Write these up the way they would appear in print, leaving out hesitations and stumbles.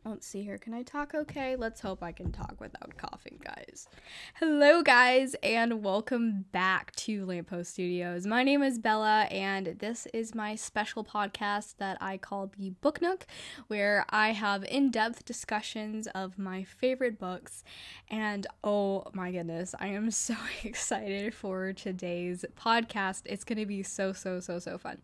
Let's see here. Can I talk okay? Let's hope I can talk without coughing, guys. Hello, guys, and welcome back to Lamppost Studios. My name is Bella, and this is my special podcast that I call the Book Nook, where I have in-depth discussions of my favorite books. And oh my goodness, I am so excited for today's podcast. It's going to be so fun.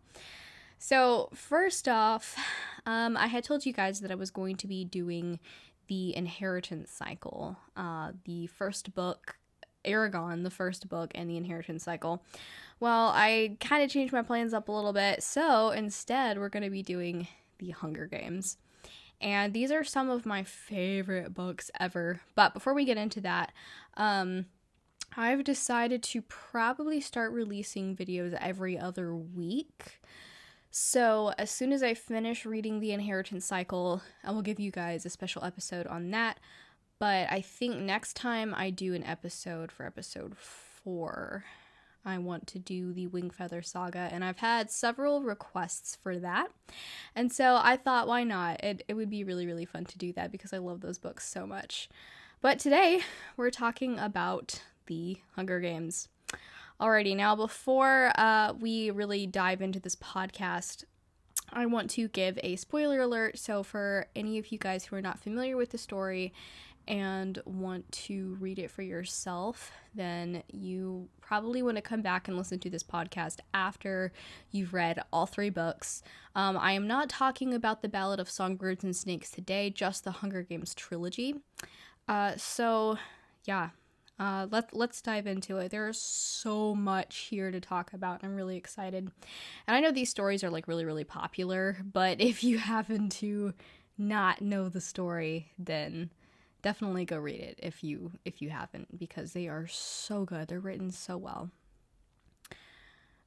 So first off, I had told you guys that I was going to be doing the inheritance cycle, the first book, Aragon, the first book, and the inheritance cycle. Well, I kind of changed my plans up a little bit, so instead we're going to be doing the Hunger Games. And these are some of my favorite books ever. But before we get into that, I've decided to probably start releasing videos every other week. So as soon as I finish reading the inheritance cycle, I will give you guys a special episode on that. But I think next time I do an episode for episode 4, I want to do the Wingfeather Saga, and I've had several requests for that. And so I thought, why not? It would be really fun to do that because I love those books so much. But today, we're talking about the Hunger Games. Alrighty, now before we really dive into this podcast, I want to give a spoiler alert. So for any of you guys who are not familiar with the story and want to read it for yourself, then you probably want to come back and listen to this podcast after you've read all 3 books. I am not talking about the Ballad of Songbirds and Snakes today, just the Hunger Games trilogy. Let's dive into it. There's so much here to talk about. I'm really excited. And I know these stories are like really popular, but if you happen to not know the story, then definitely go read it if you haven't, because they are so good. They're written so well.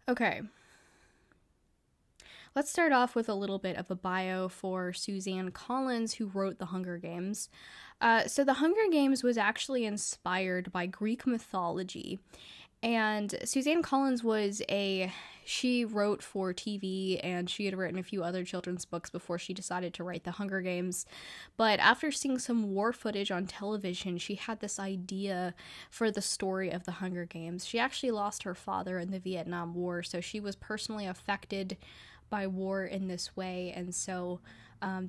Okay. Let's start off with a little bit of a bio for Suzanne Collins, who wrote The Hunger Games. So The Hunger Games was actually inspired by Greek mythology, and Suzanne Collins she wrote for TV, and she had written a few other children's books before she decided to write The Hunger Games. But after seeing some war footage on television, she had this idea for the story of The Hunger Games. She actually lost her father in the Vietnam War, so she was personally affected by war in this way, and so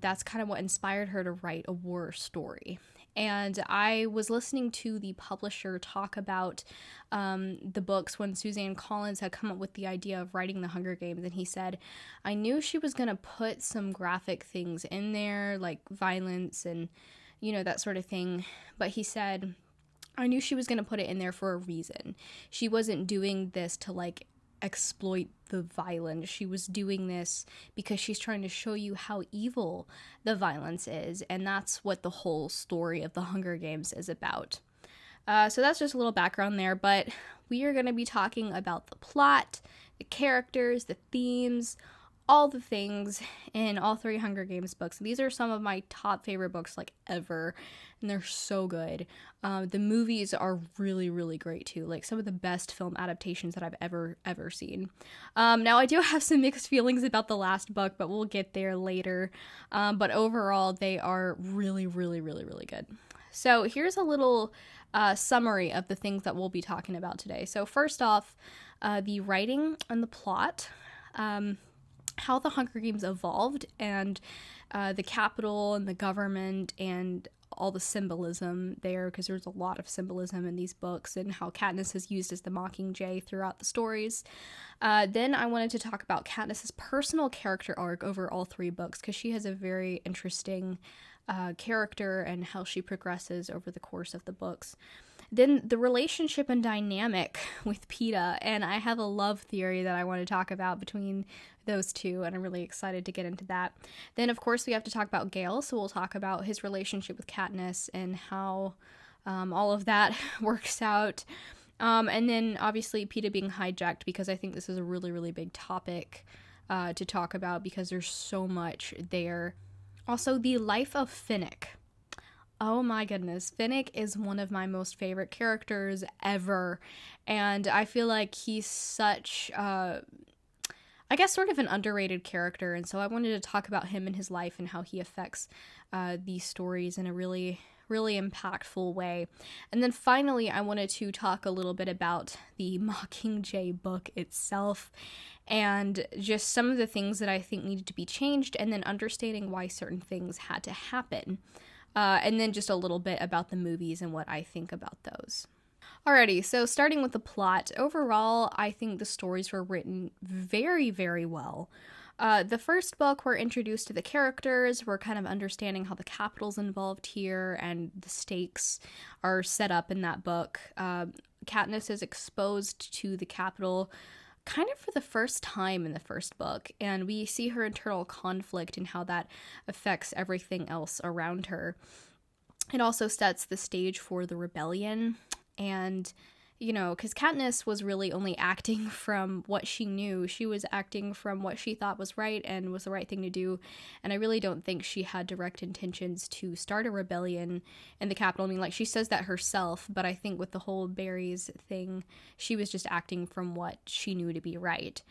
that's kind of what inspired her to write a war story. And I was listening to the publisher talk about the books when Suzanne Collins had come up with the idea of writing The Hunger Games, and he said, I knew she was going to put some graphic things in there, like violence and, that sort of thing, but he said, I knew she was going to put it in there for a reason. She wasn't doing this to, exploit the violence. She was doing this because she's trying to show you how evil the violence is, and that's what the whole story of The Hunger Games is about. So that's just a little background there, but we are going to be talking about the plot, the characters, the themes, all the things in all 3 Hunger Games books. These are some of my top favorite books ever, and they're so good. The movies are really great too, some of the best film adaptations that I've ever seen. Now I do have some mixed feelings about the last book, but we'll get there later. But overall, they are really good. So here's a little summary of the things that we'll be talking about today. So first off, the writing and the plot. How the Hunger Games evolved, and the capital and the government and all the symbolism there, because there's a lot of symbolism in these books, and how Katniss is used as the Mockingjay throughout the stories. Then I wanted to talk about Katniss's personal character arc over all 3 books, because she has a very interesting character and how she progresses over the course of the books. Then the relationship and dynamic with Peeta, and I have a love theory that I want to talk about between those two, and I'm really excited to get into that. Then, of course, we have to talk about Gale, so we'll talk about his relationship with Katniss and how all of that works out. And then, obviously, Peeta being hijacked, because I think this is a really big topic to talk about, because there's so much there. Also, the life of Finnick. Oh my goodness, Finnick is one of my most favorite characters ever, and I feel like he's such I guess, sort of an underrated character, and so I wanted to talk about him and his life and how he affects these stories in a really, really impactful way. And then finally, I wanted to talk a little bit about the Mockingjay book itself and just some of the things that I think needed to be changed, and then understanding why certain things had to happen. And then just a little bit about the movies and what I think about those. Alrighty, so starting with the plot, overall, I think the stories were written very, very well. The first book, we're introduced to the characters, we're kind of understanding how the Capitol's involved here, and the stakes are set up in that book. Katniss is exposed to the Capitol kind of for the first time in the first book, and we see her internal conflict and how that affects everything else around her. It also sets the stage for the rebellion, and, you know, because Katniss was really only acting from what she knew. She was acting from what she thought was right and was the right thing to do, and I really don't think she had direct intentions to start a rebellion in the Capitol. I mean, like, she says that herself, but I think with the whole berries thing, she was just acting from what she knew to be right.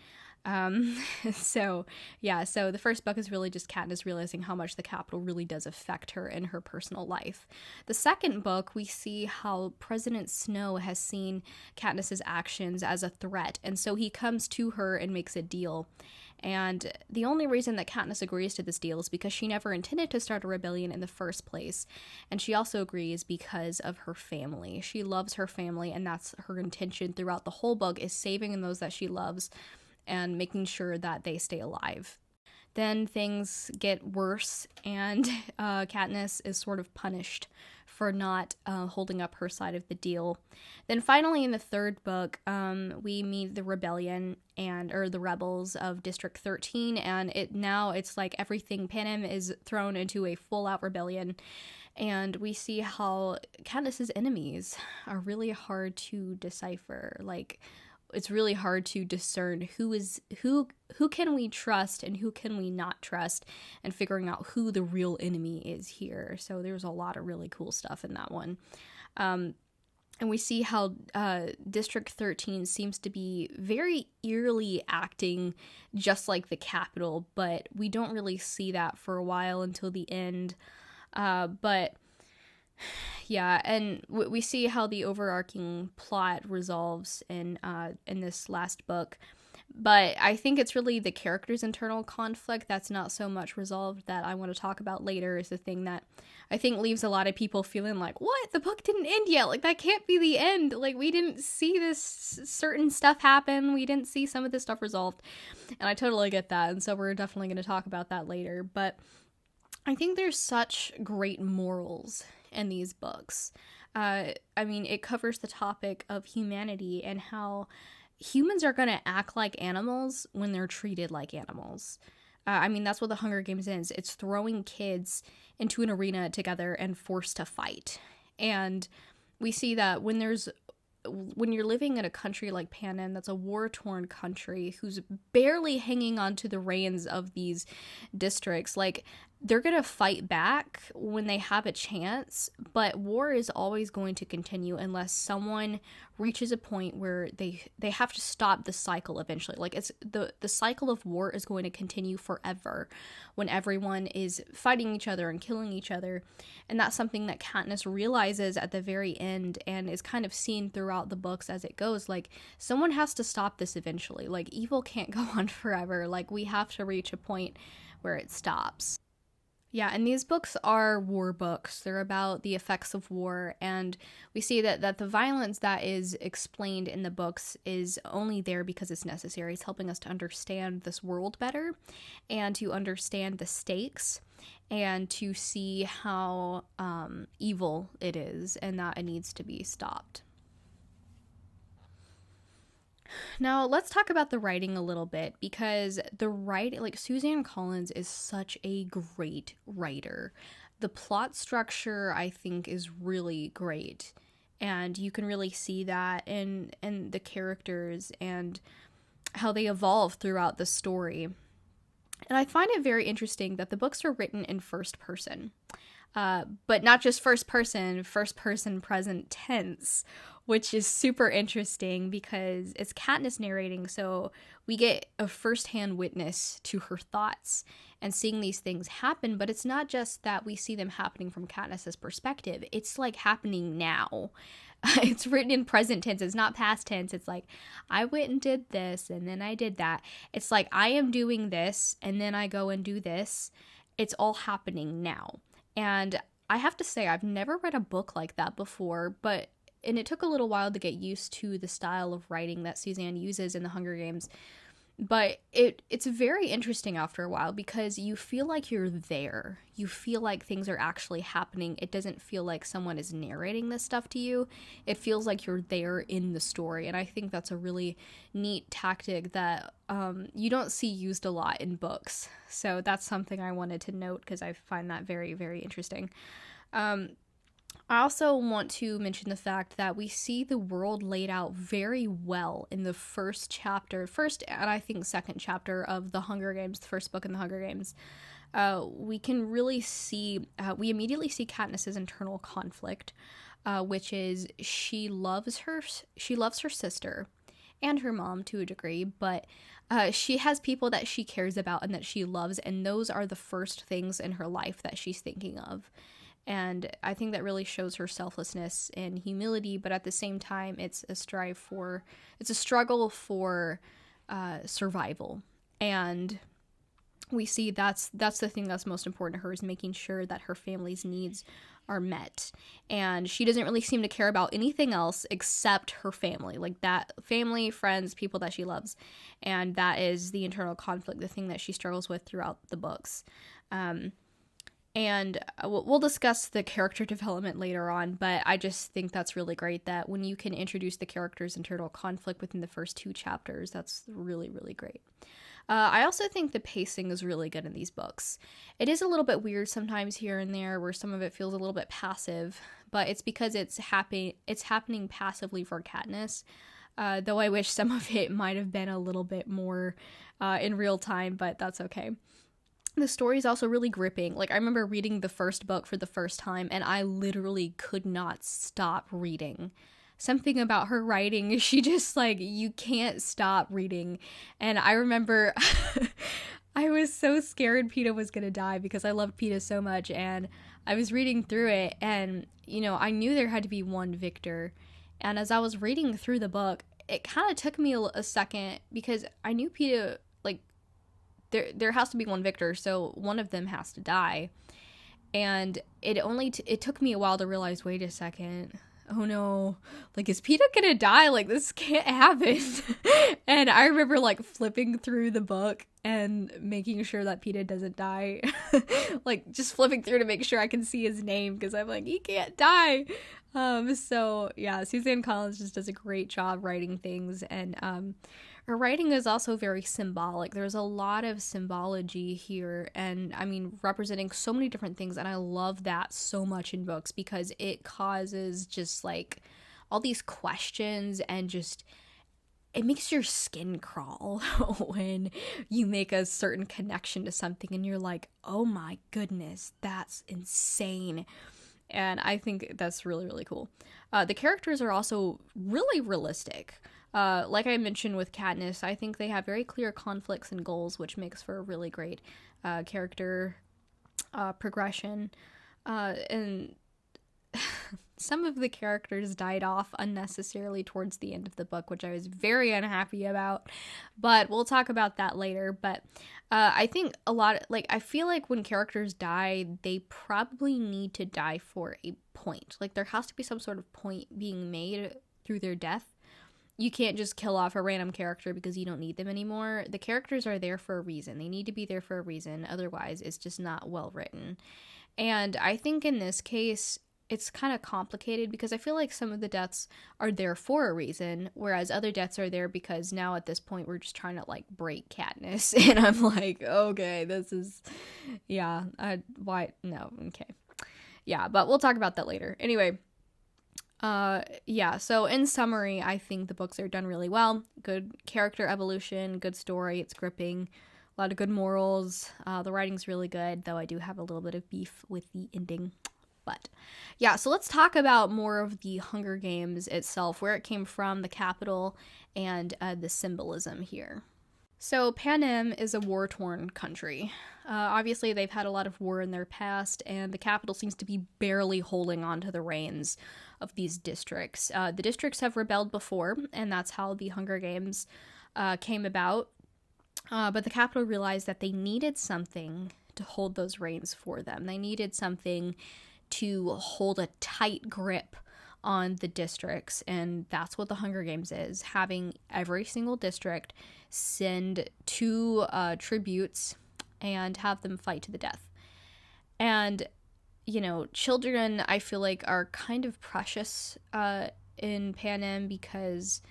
So the first book is really just Katniss realizing how much the Capitol really does affect her in her personal life. The second book, we see how President Snow has seen Katniss's actions as a threat, and so he comes to her and makes a deal. And the only reason that Katniss agrees to this deal is because she never intended to start a rebellion in the first place. And she also agrees because of her family. She loves her family, and that's her intention throughout the whole book, is saving those that she loves and making sure that they stay alive. Then things get worse, and Katniss is sort of punished for not holding up her side of the deal. Then finally, in the third book, we meet the rebellion or the rebels of District 13, and it's like everything Panem is thrown into a full-out rebellion. And we see how Katniss's enemies are really hard to decipher. Like, it's really hard to discern who can we trust and who can we not trust, and figuring out who the real enemy is here. So there's a lot of really cool stuff in that one. And we see how District 13 seems to be very eerily acting just like the Capitol, but we don't really see that for a while until the end. But yeah, and we see how the overarching plot resolves in this last book. But I think it's really the characters' internal conflict that's not so much resolved, that I want to talk about later, is the thing that I think leaves a lot of people feeling like, what? The book didn't end yet. Like, that can't be the end. Like, we didn't see this certain stuff happen. We didn't see some of this stuff resolved. And I totally get that. And so we're definitely going to talk about that later. But I think there's such great morals in these books. I mean, it covers the topic of humanity and how humans are going to act like animals when they're treated like animals. I mean, that's what the Hunger Games is. It's throwing kids into an arena together and forced to fight. And we see that when you're living in a country like Panem, that's a war-torn country who's barely hanging on to the reins of these districts, like, they're going to fight back when they have a chance, but war is always going to continue unless someone reaches a point where they have to stop the cycle eventually. Like, it's the cycle of war is going to continue forever when everyone is fighting each other and killing each other. And that's something that Katniss realizes at the very end and is kind of seen throughout the books as it goes. Like, someone has to stop this eventually. Like, evil can't go on forever. Like, we have to reach a point where it stops. Yeah, and these books are war books. They're about the effects of war, and we see that the violence that is explained in the books is only there because it's necessary. It's helping us to understand this world better and to understand the stakes and to see how evil it is and that it needs to be stopped. Now, let's talk about the writing a little bit, because Suzanne Collins is such a great writer. The plot structure, I think, is really great, and you can really see that in the characters and how they evolve throughout the story. And I find it very interesting that the books are written in first person, but not just first person present tense, which is super interesting because it's Katniss narrating, so we get a firsthand witness to her thoughts and seeing these things happen, but it's not just that we see them happening from Katniss's perspective. It's like happening now. It's written in present tense. It's not past tense. It's like, I went and did this, and then I did that. It's like, I am doing this, and then I go and do this. It's all happening now. And I have to say, I've never read a book like that before, and it took a little while to get used to the style of writing that Suzanne uses in The Hunger Games. But it's very interesting after a while because you feel like you're there. You feel like things are actually happening. It doesn't feel like someone is narrating this stuff to you. It feels like you're there in the story. And I think that's a really neat tactic that you don't see used a lot in books. So that's something I wanted to note because I find that very, very interesting. I also want to mention the fact that we see the world laid out very well in the first and I think second chapter of The Hunger Games, the first book in The Hunger Games. We can really see, we immediately see Katniss's internal conflict, which is she loves her sister and her mom to a degree, but she has people that she cares about and that she loves, and those are the first things in her life that she's thinking of. And I think that really shows her selflessness and humility, but at the same time, it's a struggle for survival. And we see that's the thing that's most important to her, is making sure that her family's needs are met. And she doesn't really seem to care about anything else except her family, like that family, friends, people that she loves. And that is the internal conflict, the thing that she struggles with throughout the books. And we'll discuss the character development later on, but I just think that's really great that when you can introduce the character's internal conflict within the first 2 chapters, that's really, really great. I also think the pacing is really good in these books. It is a little bit weird sometimes here and there where some of it feels a little bit passive, but it's because it's happening passively for Katniss, though I wish some of it might have been a little bit more in real time, but that's okay. The story is also really gripping. Like, I remember reading the first book for the first time, and I literally could not stop reading. Something about her writing, she just, like, you can't stop reading. And I remember I was so scared Peeta was gonna die because I loved Peeta so much, and I was reading through it, and, you know, I knew there had to be one victor. And as I was reading through the book, it kind of took me a second because I knew Peeta, like, there has to be one victor, so one of them has to die. And it took me a while to realize, wait a second, oh no, like, is Peeta gonna die? Like, this can't happen. And I remember, like, flipping through the book and making sure that Peeta doesn't die. Like, just flipping through to make sure I can see his name, because I'm like, he can't die. So yeah, Suzanne Collins just does a great job writing things, and her writing is also very symbolic. There's a lot of symbology here, and I mean, representing so many different things, and I love that so much in books because it causes just, like, all these questions, and just, it makes your skin crawl when you make a certain connection to something and you're like, oh my goodness, that's insane. And I think that's really, really cool. The characters are also really realistic. Like I mentioned with Katniss, I think they have very clear conflicts and goals, which makes for a really great character progression. And some of the characters died off unnecessarily towards the end of the book, which I was very unhappy about, but we'll talk about that later. But I think I feel like when characters die, they probably need to die for a point. Like, there has to be some sort of point being made through their death. You can't just kill off a random character because you don't need them anymore. The characters are there for a reason. They need to be there for a reason. Otherwise, it's just not well written. And I think in this case, it's kind of complicated because I feel like some of the deaths are there for a reason, whereas other deaths are there because now at this point we're just trying to, like, break Katniss. And I'm like, okay, this is, yeah, why? No, okay. Yeah, but we'll talk about that later. Anyway, yeah, so in summary, I think the books are done really well. Good character evolution, good story, it's gripping, a lot of good morals. The writing's really good, though I do have a little bit of beef with the ending. But yeah, so let's talk about more of the Hunger Games itself, where it came from, the capital, and the symbolism here. So Panem is a war-torn country. Obviously, they've had a lot of war in their past, and the capital seems to be barely holding on to the reins of these districts. The districts have rebelled before, and that's how the Hunger Games came about. But the capital realized that they needed something to hold those reins for them. They needed something to hold a tight grip on the districts, and that's what the Hunger Games is, having every single district send 2 tributes and have them fight to the death. And, you know, children, I feel like, are kind of precious in Panem because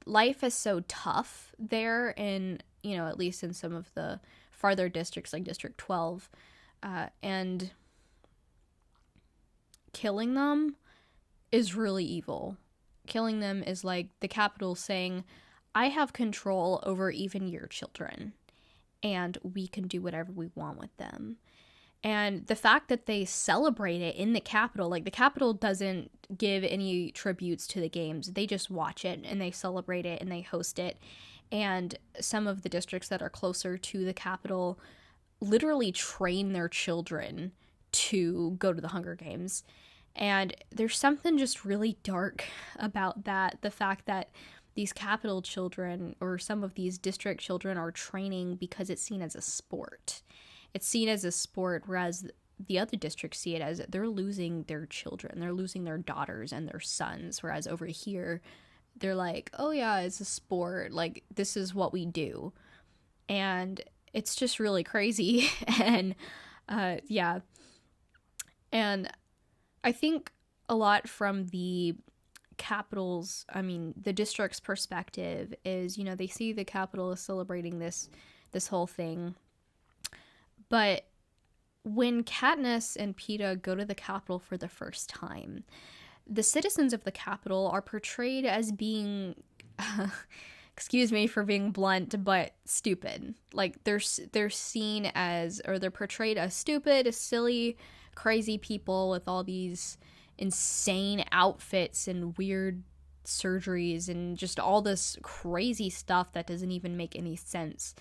life is so tough there, and, you know, at least in some of the farther districts like District 12, and killing them is really evil. Killing them is like the capital saying, I have control over even your children, and we can do whatever we want with them. And the fact that they celebrate it in the capital, like the capital doesn't give any tributes to the games, they just watch it and they celebrate it and they host it. And some of the districts that are closer to the capital literally train their children to go to the Hunger Games. And there's something just really dark about that. The fact that these capital children or some of these district children are training because it's seen as a sport. It's seen as a sport, whereas the other districts see it as they're losing their children. They're losing their daughters and their sons. Whereas over here, they're like, oh yeah, it's a sport. Like, this is what we do. And it's just really crazy. And yeah. And I think a lot from the capital's, the district's perspective is, you know, they see the capital is celebrating this whole thing. But when Katniss and Peeta go to the capital for the first time, the citizens of the capital are portrayed as being, excuse me for being blunt, but stupid. Like, they're seen as, or they're portrayed as stupid, silly, crazy people with all these insane outfits and weird surgeries and just all this crazy stuff that doesn't even make any sense.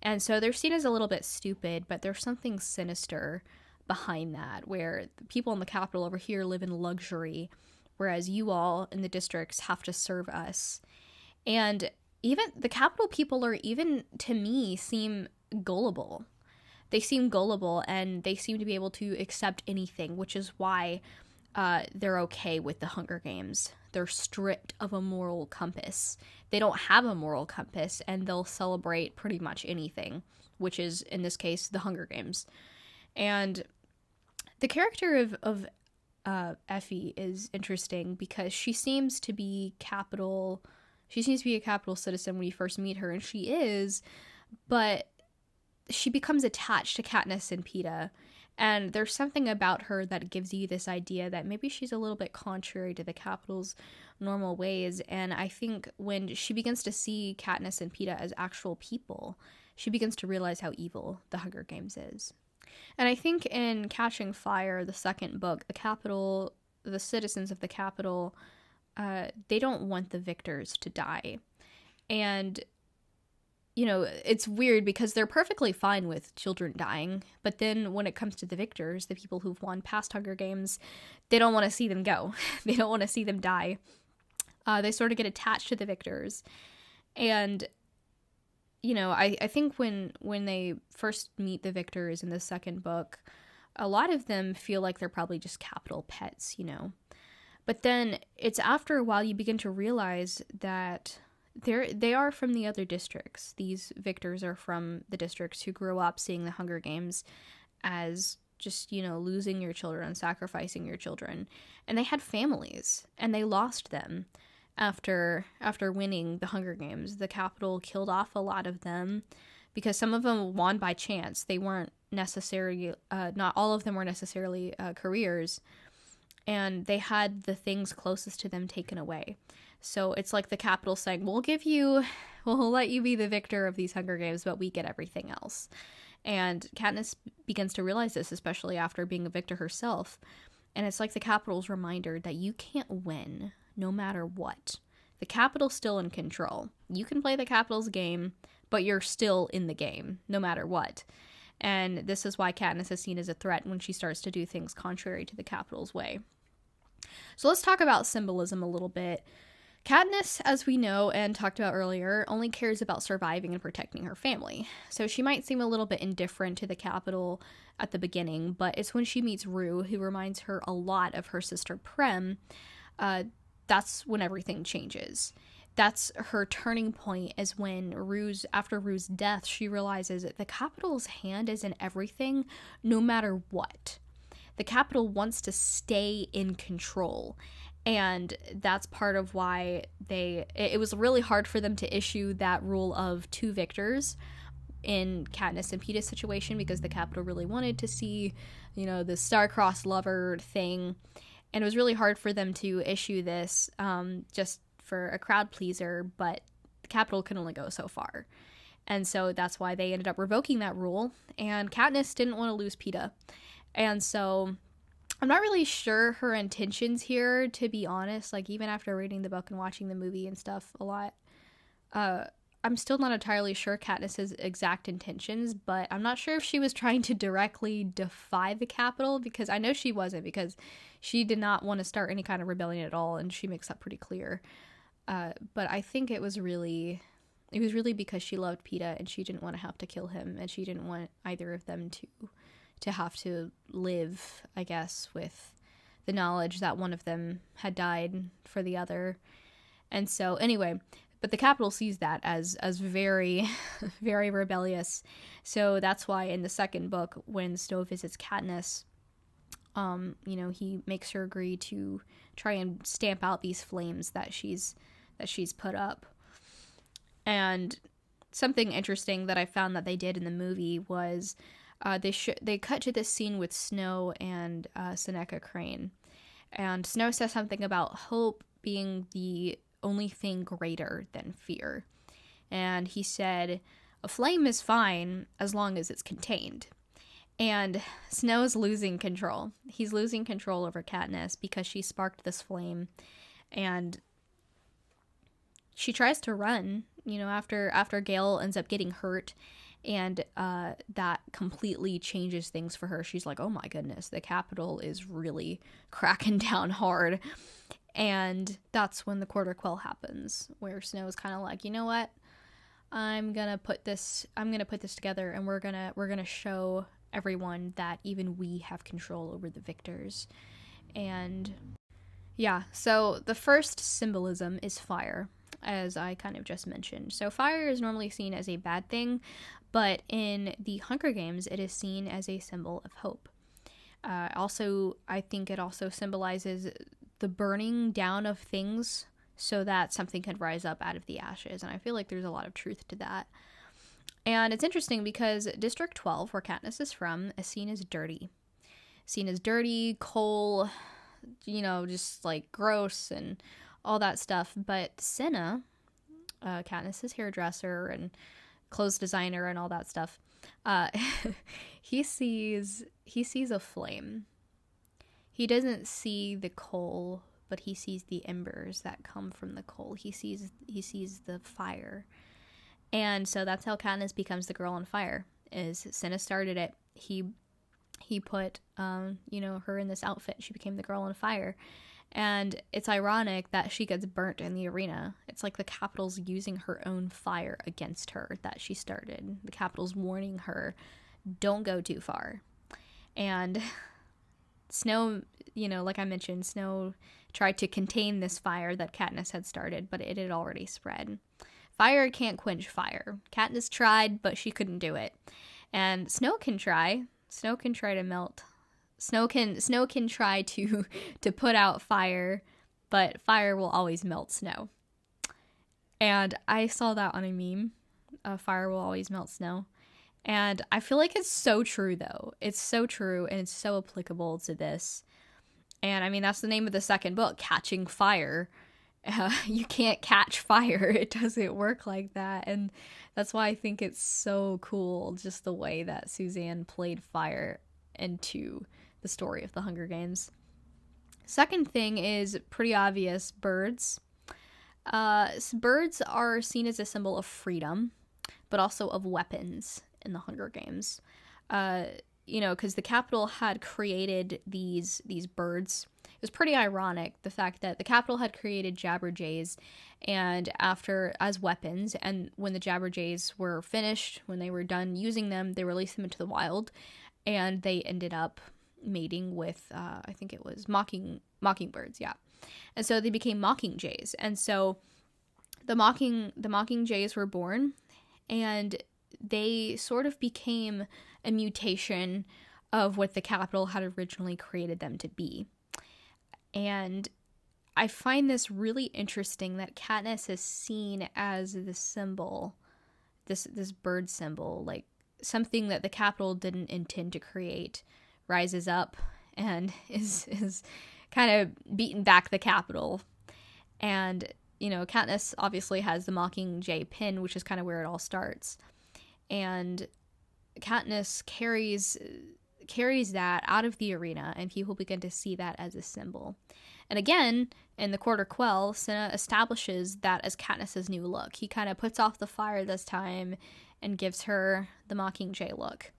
And so they're seen as a little bit stupid, but there's something sinister behind that, where the people in the capital over here live in luxury, whereas you all in the districts have to serve us. And even the capital people are, even to me, seem gullible. They seem gullible, and they seem to be able to accept anything, which is why they're okay with the Hunger Games. They're stripped of a moral compass. They don't have a moral compass, and they'll celebrate pretty much anything, which is, in this case, the Hunger Games. And the character of Effie is interesting because she seems to be a capital citizen when you first meet her, and she is, but she becomes attached to Katniss and Peeta. And there's something about her that gives you this idea that maybe she's a little bit contrary to the capital's normal ways. And I think when she begins to see Katniss and Peeta as actual people, she begins to realize how evil the Hunger Games is. And I think in Catching Fire, the second book, the citizens of the capital, they don't want the victors to die. And you know, it's weird because they're perfectly fine with children dying, but then when it comes to the victors, the people who've won past Hunger Games, they don't want to see them go. They don't want to see them die. They sort of get attached to the victors. And, you know, I think when they first meet the victors in the second book, a lot of them feel like they're probably just capital pets, you know. But then it's after a while you begin to realize that they are from the other districts. These victors are from the districts who grew up seeing the Hunger Games as just, you know, losing your children, sacrificing your children. And they had families, and they lost them after winning the Hunger Games. The capital killed off a lot of them because some of them won by chance. They weren't necessarily, not all of them were necessarily careers, and they had the things closest to them taken away. So it's like the capital saying, we'll let you be the victor of these Hunger Games, but we get everything else. And Katniss begins to realize this, especially after being a victor herself. And it's like the Capitol's reminder that you can't win no matter what. The Capitol's still in control. You can play the Capitol's game, but you're still in the game, no matter what. And this is why Katniss is seen as a threat when she starts to do things contrary to the Capitol's way. So let's talk about symbolism a little bit. Katniss, as we know and talked about earlier, only cares about surviving and protecting her family. So she might seem a little bit indifferent to the Capitol at the beginning, but it's when she meets Rue, who reminds her a lot of her sister Prem, that's when everything changes. That's her turning point, is when after Rue's death, she realizes that the Capitol's hand is in everything, no matter what. The Capitol wants to stay in control. And that's part of why it was really hard for them to issue that rule of 2 victors in Katniss and Peeta's situation, because the Capitol really wanted to see, the star-crossed lover thing. And it was really hard for them to issue this just for a crowd pleaser, but the Capitol can only go so far. And so that's why they ended up revoking that rule. And Katniss didn't want to lose Peeta. And so I'm not really sure her intentions here, to be honest. Like, even after reading the book and watching the movie and stuff a lot, I'm still not entirely sure Katniss's exact intentions, but I'm not sure if she was trying to directly defy the Capitol, because I know she wasn't, because she did not want to start any kind of rebellion at all, and she makes that pretty clear. But I think it was really because she loved Peeta, and she didn't want to have to kill him, and she didn't want either of them to have to live, I guess, with the knowledge that one of them had died for the other. And so, anyway, but the Capitol sees that as very, very rebellious. So that's why in the second book, when Snow visits Katniss, he makes her agree to try and stamp out these flames that she's put up. And something interesting that I found that they did in the movie was they cut to this scene with Snow and Seneca Crane. And Snow says something about hope being the only thing greater than fear. And he said, a flame is fine as long as it's contained. And Snow's losing control. He's losing control over Katniss because she sparked this flame. And she tries to run, after Gale ends up getting hurt. And that completely changes things for her. She's like, oh my goodness, the Capitol is really cracking down hard. And that's when the Quarter Quell happens, where Snow's kind of like, you know what? I'm gonna put this together, and we're gonna show everyone that even we have control over the victors. And yeah, so the first symbolism is fire, as I kind of just mentioned. So fire is normally seen as a bad thing, but in the Hunger Games, it is seen as a symbol of hope. Also, I think it also symbolizes the burning down of things so that something could rise up out of the ashes. And I feel like there's a lot of truth to that. And it's interesting because District 12, where Katniss is from, is seen as dirty. Seen as dirty, coal, just like gross and all that stuff. But Cinna, Katniss's hairdresser and clothes designer and all that stuff, he sees a flame. He doesn't see the coal, but he sees the embers that come from the coal. He sees the fire. And so that's how Katniss becomes the girl on fire. Is Cinna started it. He put her in this outfit. She became the girl on fire. And it's ironic that she gets burnt in the arena. It's like the Capitol's using her own fire against her that she started. The Capitol's warning her, don't go too far. And Snow, like I mentioned, Snow tried to contain this fire that Katniss had started, but it had already spread. Fire can't quench fire. Katniss tried, but she couldn't do it. And Snow can try. Snow can try to melt. Snow can try to put out fire, but fire will always melt snow. And I saw that on a meme. Fire will always melt snow. And I feel like it's so true, though. It's so true, and it's so applicable to this. And I mean, that's the name of the second book, Catching Fire. You can't catch fire. It doesn't work like that. And that's why I think it's so cool, just the way that Suzanne played fire into the story of the Hunger Games. Second thing is pretty obvious, birds. Birds are seen as a symbol of freedom, but also of weapons in the Hunger Games. Because the Capitol had created these birds. It was pretty ironic, the fact that the Capitol had created Jabberjays and as weapons, and when the Jabberjays were finished, when they were done using them, they released them into the wild, and they ended up mating with I think it was mockingbirds, yeah. And so they became mockingjays. And so the mockingjays were born, and they sort of became a mutation of what the Capitol had originally created them to be. And I find this really interesting that Katniss is seen as the symbol, this bird symbol, like something that the Capitol didn't intend to create, rises up and is kind of beating back the Capitol. And, Katniss obviously has the Mockingjay pin, which is kind of where it all starts. And Katniss carries that out of the arena, and people begin to see that as a symbol. And again, in the Quarter Quell, Cinna establishes that as Katniss's new look. He kind of puts off the fire this time and gives her the Mockingjay look.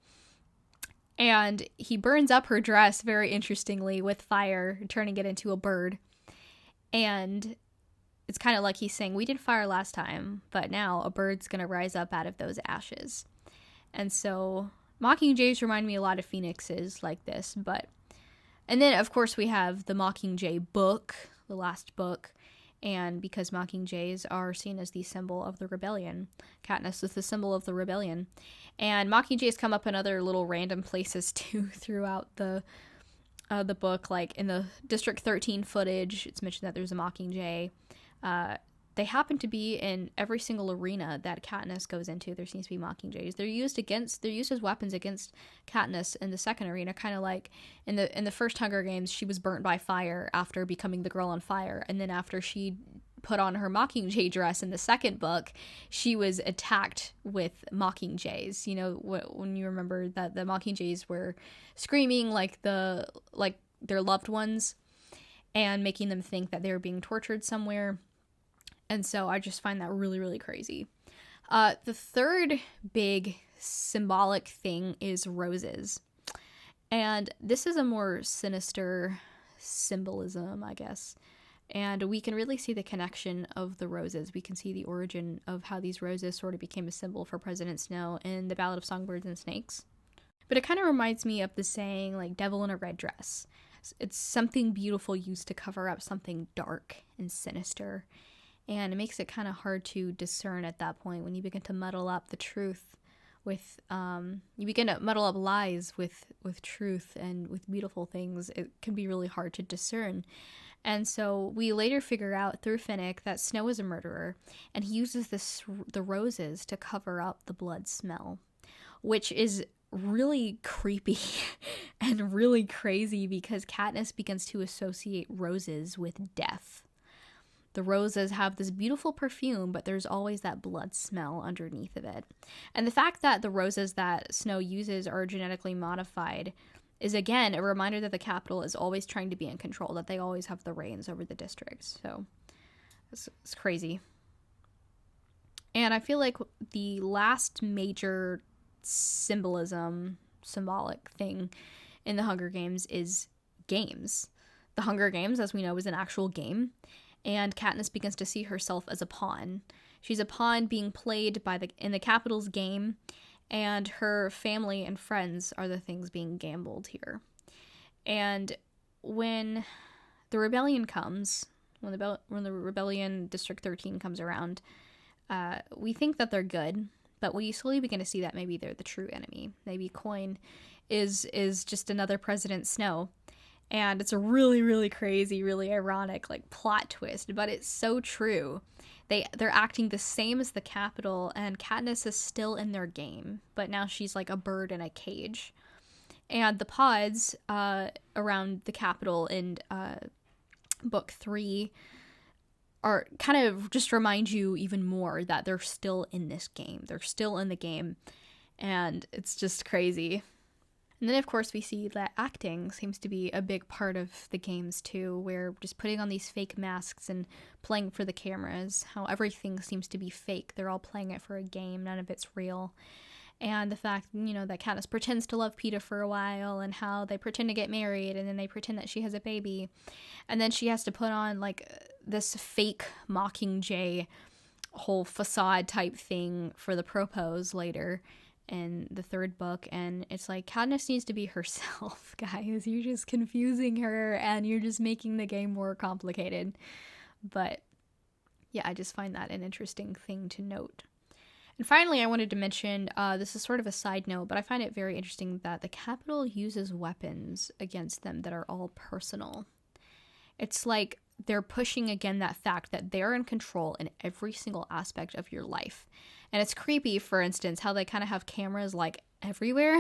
And he burns up her dress, very interestingly, with fire, turning it into a bird. And it's kind of like he's saying, we did fire last time, but now a bird's going to rise up out of those ashes. And so Mockingjays remind me a lot of phoenixes like this, and then of course we have the Mockingjay book, the last book, and because Mockingjays are seen as the symbol of the rebellion, Katniss is the symbol of the rebellion, and Mockingjays come up in other little random places too throughout the book, like in the District 13 footage, it's mentioned that there's a Mockingjay. They happen to be in every single arena that Katniss goes into. There seems to be Mockingjays. They're used as weapons against Katniss in the second arena, kind of like in the first Hunger Games, she was burnt by fire after becoming the girl on fire, and then after she put on her Mockingjay dress in the second book, she was attacked with Mockingjays. When you remember that the Mockingjays were screaming like their loved ones and making them think that they were being tortured somewhere. And so I just find that really, really crazy. The third big symbolic thing is roses. And this is a more sinister symbolism, I guess. And we can really see the connection of the roses. We can see the origin of how these roses sort of became a symbol for President Snow in the Ballad of Songbirds and Snakes. But it kind of reminds me of the saying, like, devil in a red dress. It's something beautiful used to cover up something dark and sinister. And it makes it kind of hard to discern at that point when you begin to muddle up the truth with, you begin to muddle up lies with truth and with beautiful things. It can be really hard to discern. And so we later figure out through Finnick that Snow is a murderer, and he uses the roses to cover up the blood smell, which is really creepy and really crazy because Katniss begins to associate roses with death. The roses have this beautiful perfume, but there's always that blood smell underneath of it. And the fact that the roses that Snow uses are genetically modified is, again, a reminder that the Capitol is always trying to be in control, that they always have the reins over the district. So it's crazy. And I feel like the last major symbolic thing in the Hunger Games is games. The Hunger Games, as we know, is an actual game. And Katniss begins to see herself as a pawn. She's a pawn being played in the Capitol's game, and her family and friends are the things being gambled here. And when the rebellion comes, when the rebellion District 13 comes around, we think that they're good, but we slowly begin to see that maybe they're the true enemy. Maybe Coin is just another President Snow. And it's a really, really crazy, really ironic, plot twist, but it's so true. They're acting the same as the Capitol, and Katniss is still in their game, but now she's like a bird in a cage. And the pods around the Capitol in Book 3 are kind of just remind you even more that they're still in this game. They're still in the game, and it's just crazy. And then, of course, we see that acting seems to be a big part of the games, too, where just putting on these fake masks and playing for the cameras, how everything seems to be fake. They're all playing it for a game. None of it's real. And the fact, that Katniss pretends to love Peeta for a while, and how they pretend to get married, and then they pretend that she has a baby. And then she has to put on, like, this fake Mockingjay whole facade type thing for the propose later in the third book, and it's like, Katniss needs to be herself, guys. You're just confusing her, and you're just making the game more complicated. But yeah, I just find that an interesting thing to note. And finally, I wanted to mention, this is sort of a side note, but I find it very interesting that the Capitol uses weapons against them that are all personal. It's like they're pushing again that fact that they're in control in every single aspect of your life. And it's creepy, for instance, how they kind of have cameras like everywhere.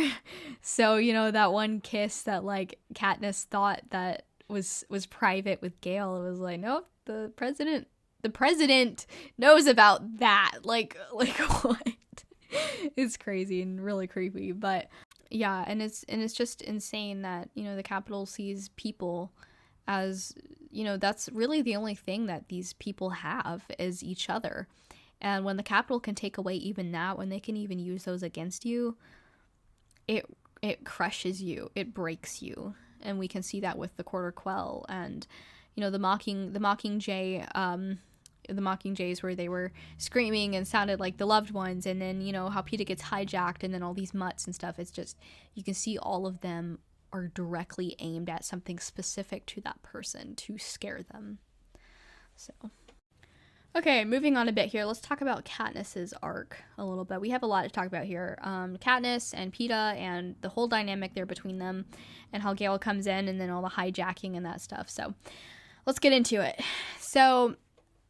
So, that one kiss that like Katniss thought that was private with Gale, it was like, nope, the president knows about that. Like what? It's crazy and really creepy. But yeah, and it's just insane that, the Capitol sees people as, that's really the only thing that these people have is each other. And when the Capitol can take away even that, when they can even use those against you, it crushes you, it breaks you. And we can see that with the Quarter Quell and, the Mockingjay, the Mockingjays where they were screaming and sounded like the loved ones, and then, how Peeta gets hijacked, and then all these mutts and stuff. It's just, you can see all of them are directly aimed at something specific to that person to scare them. So... okay, moving on a bit here, let's talk about Katniss's arc a little bit. We have a lot to talk about here. Katniss and Peeta and the whole dynamic there between them, and how Gale comes in, and then all the hijacking and that stuff. So let's get into it. So,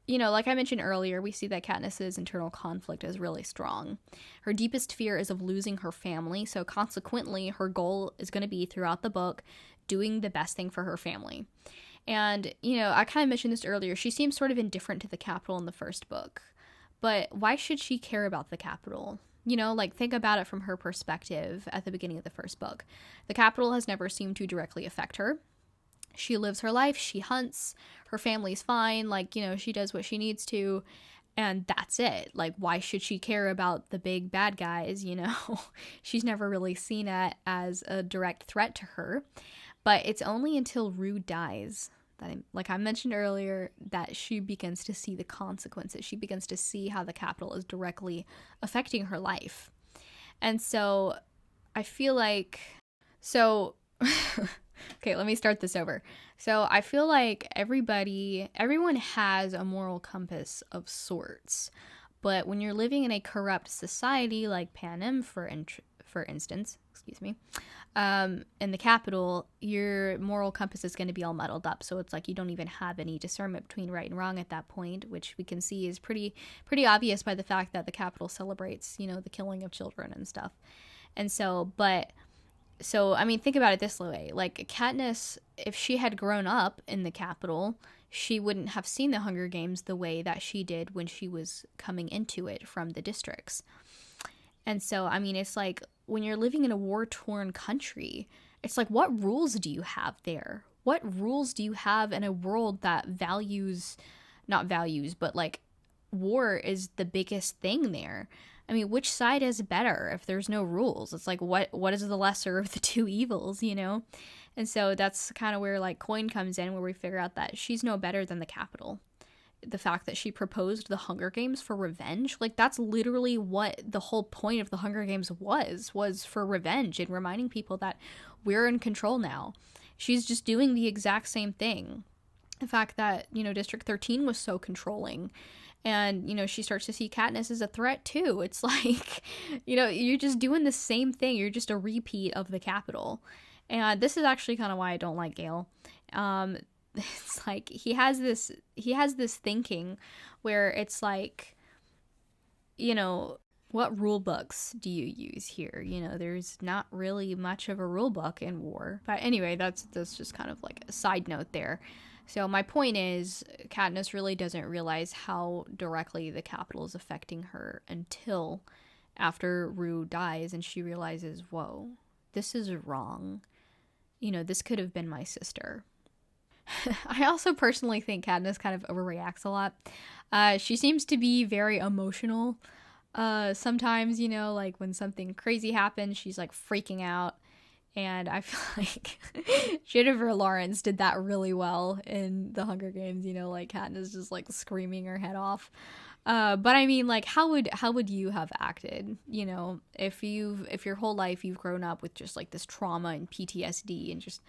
like I mentioned earlier, we see that Katniss's internal conflict is really strong. Her deepest fear is of losing her family, so consequently, her goal is going to be, throughout the book, doing the best thing for her family. And, I kind of mentioned this earlier, she seems sort of indifferent to the Capitol in the first book. But why should she care about the Capitol? Think about it from her perspective at the beginning of the first book. The Capitol has never seemed to directly affect her. She lives her life, she hunts, her family's fine, she does what she needs to, and that's it. Why should she care about the big bad guys, She's never really seen it as a direct threat to her. But it's only until Rue dies, that, like I mentioned earlier, that she begins to see the consequences. She begins to see how the Capitol is directly affecting her life. And so I feel like... okay, let me start this over. So I feel like everyone has a moral compass of sorts. But when you're living in a corrupt society like Panem, for instance, in the Capitol, your moral compass is going to be all muddled up. So it's like you don't even have any discernment between right and wrong at that point, which we can see is pretty obvious by the fact that the Capitol celebrates, the killing of children and stuff. And so, think about it this way. Katniss, if she had grown up in the Capitol, she wouldn't have seen the Hunger Games the way that she did when she was coming into it from the districts. And so, it's like, when you're living in a war-torn country, it's like, what rules do you have there? What rules do you have in a world that war is the biggest thing there? Which side is better if there's no rules? It's like, what is the lesser of the two evils, And so that's kind of where, Coin comes in, where we figure out that she's no better than the Capitol. The fact that she proposed the Hunger Games for revenge, that's literally what the whole point of the Hunger Games was for revenge and reminding people that we're in control now. She's just doing the exact same thing. The fact that, District 13 was so controlling, and, she starts to see Katniss as a threat too. It's like, you're just doing the same thing. You're just a repeat of the Capitol. And this is actually kind of why I don't like Gale. It's like he has this thinking where it's like, what rule books do you use here? You know, there's not really much of a rule book in war. But anyway, that's just kind of like a side note there. So my point is, Katniss really doesn't realize how directly the Capitol is affecting her until after Rue dies, and she realizes, whoa, this is wrong. You know, this could have been my sister. I also personally think Katniss kind of overreacts a lot. She seems to be very emotional. Sometimes, you know, like when something crazy happens, she's like freaking out. And I feel like Jennifer Lawrence did that really well in The Hunger Games, you know, like Katniss just like screaming her head off. But I mean, like, how would you have acted, you know, if your whole life you've grown up with just like this trauma and PTSD and just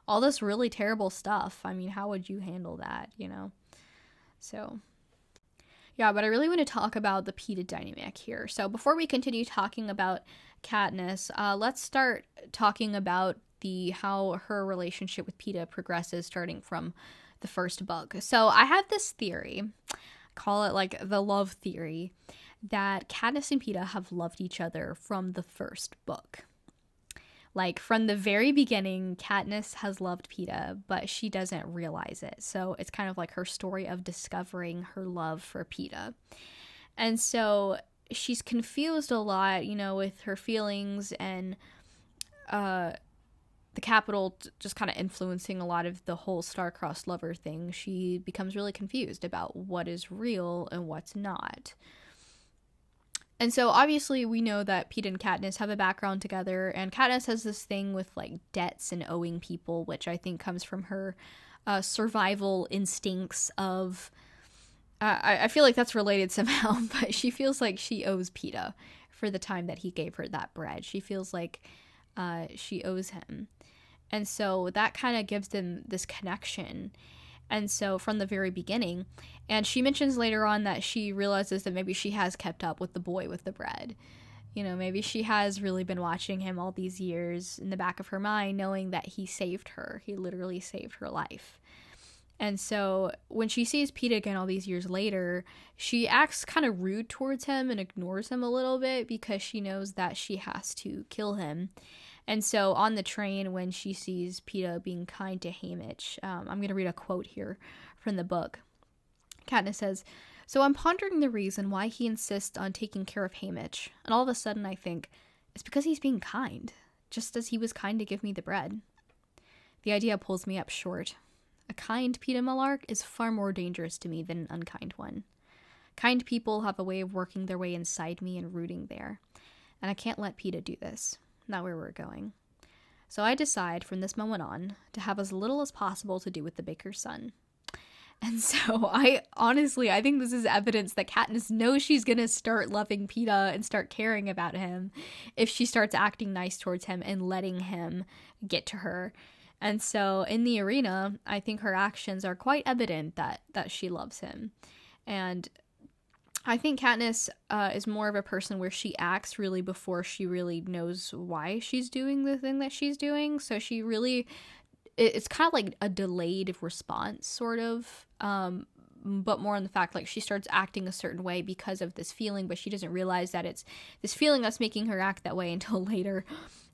all this really terrible stuff? I mean, how would you handle that, you know? So yeah, but I really want to talk about the Peeta dynamic here. So before we continue talking about Katniss, let's start talking about how her relationship with Peeta progresses starting from the first book. So I have this theory, call it like the love theory, that Katniss and Peeta have loved each other from the first book. Like, from the very beginning, Katniss has loved Peeta, but she doesn't realize it. So it's kind of like her story of discovering her love for Peeta. And so she's confused a lot, you know, with her feelings and the Capitol just kind of influencing a lot of the whole star-crossed lover thing. She becomes really confused about what is real and what's not. And so obviously we know that Peeta and Katniss have a background together, and Katniss has this thing with like debts and owing people, which I think comes from her survival instincts of, I feel like that's related somehow, but she feels like she owes Peeta for the time that he gave her that bread. She feels like she owes him. And so that kind of gives them this connection. And so from the very beginning, and she mentions later on that she realizes that maybe she has kept up with the boy with the bread. You know, maybe she has really been watching him all these years in the back of her mind, knowing that he saved her. He literally saved her life. And so when she sees Peeta again all these years later, she acts kind of rude towards him and ignores him a little bit because she knows that she has to kill him. And so on the train, when she sees Peeta being kind to Haymitch, I'm going to read a quote here from the book. Katniss says, "So I'm pondering the reason why he insists on taking care of Haymitch, and all of a sudden I think, it's because he's being kind, just as he was kind to give me the bread. The idea pulls me up short. A kind Peeta Malark is far more dangerous to me than an unkind one. Kind people have a way of working their way inside me and rooting there, and I can't let Peeta do this. Not where we're going. So I decide from this moment on to have as little as possible to do with the baker's son." And so I think this is evidence that Katniss knows she's going to start loving Peeta and start caring about him if she starts acting nice towards him and letting him get to her. And so in the arena, I think her actions are quite evident that she loves him. And I think Katniss is more of a person where she acts really before she really knows why she's doing the thing that she's doing. So she really, it's kind of like a delayed response, sort of, but more on the fact like she starts acting a certain way because of this feeling, but she doesn't realize that it's this feeling that's making her act that way until later.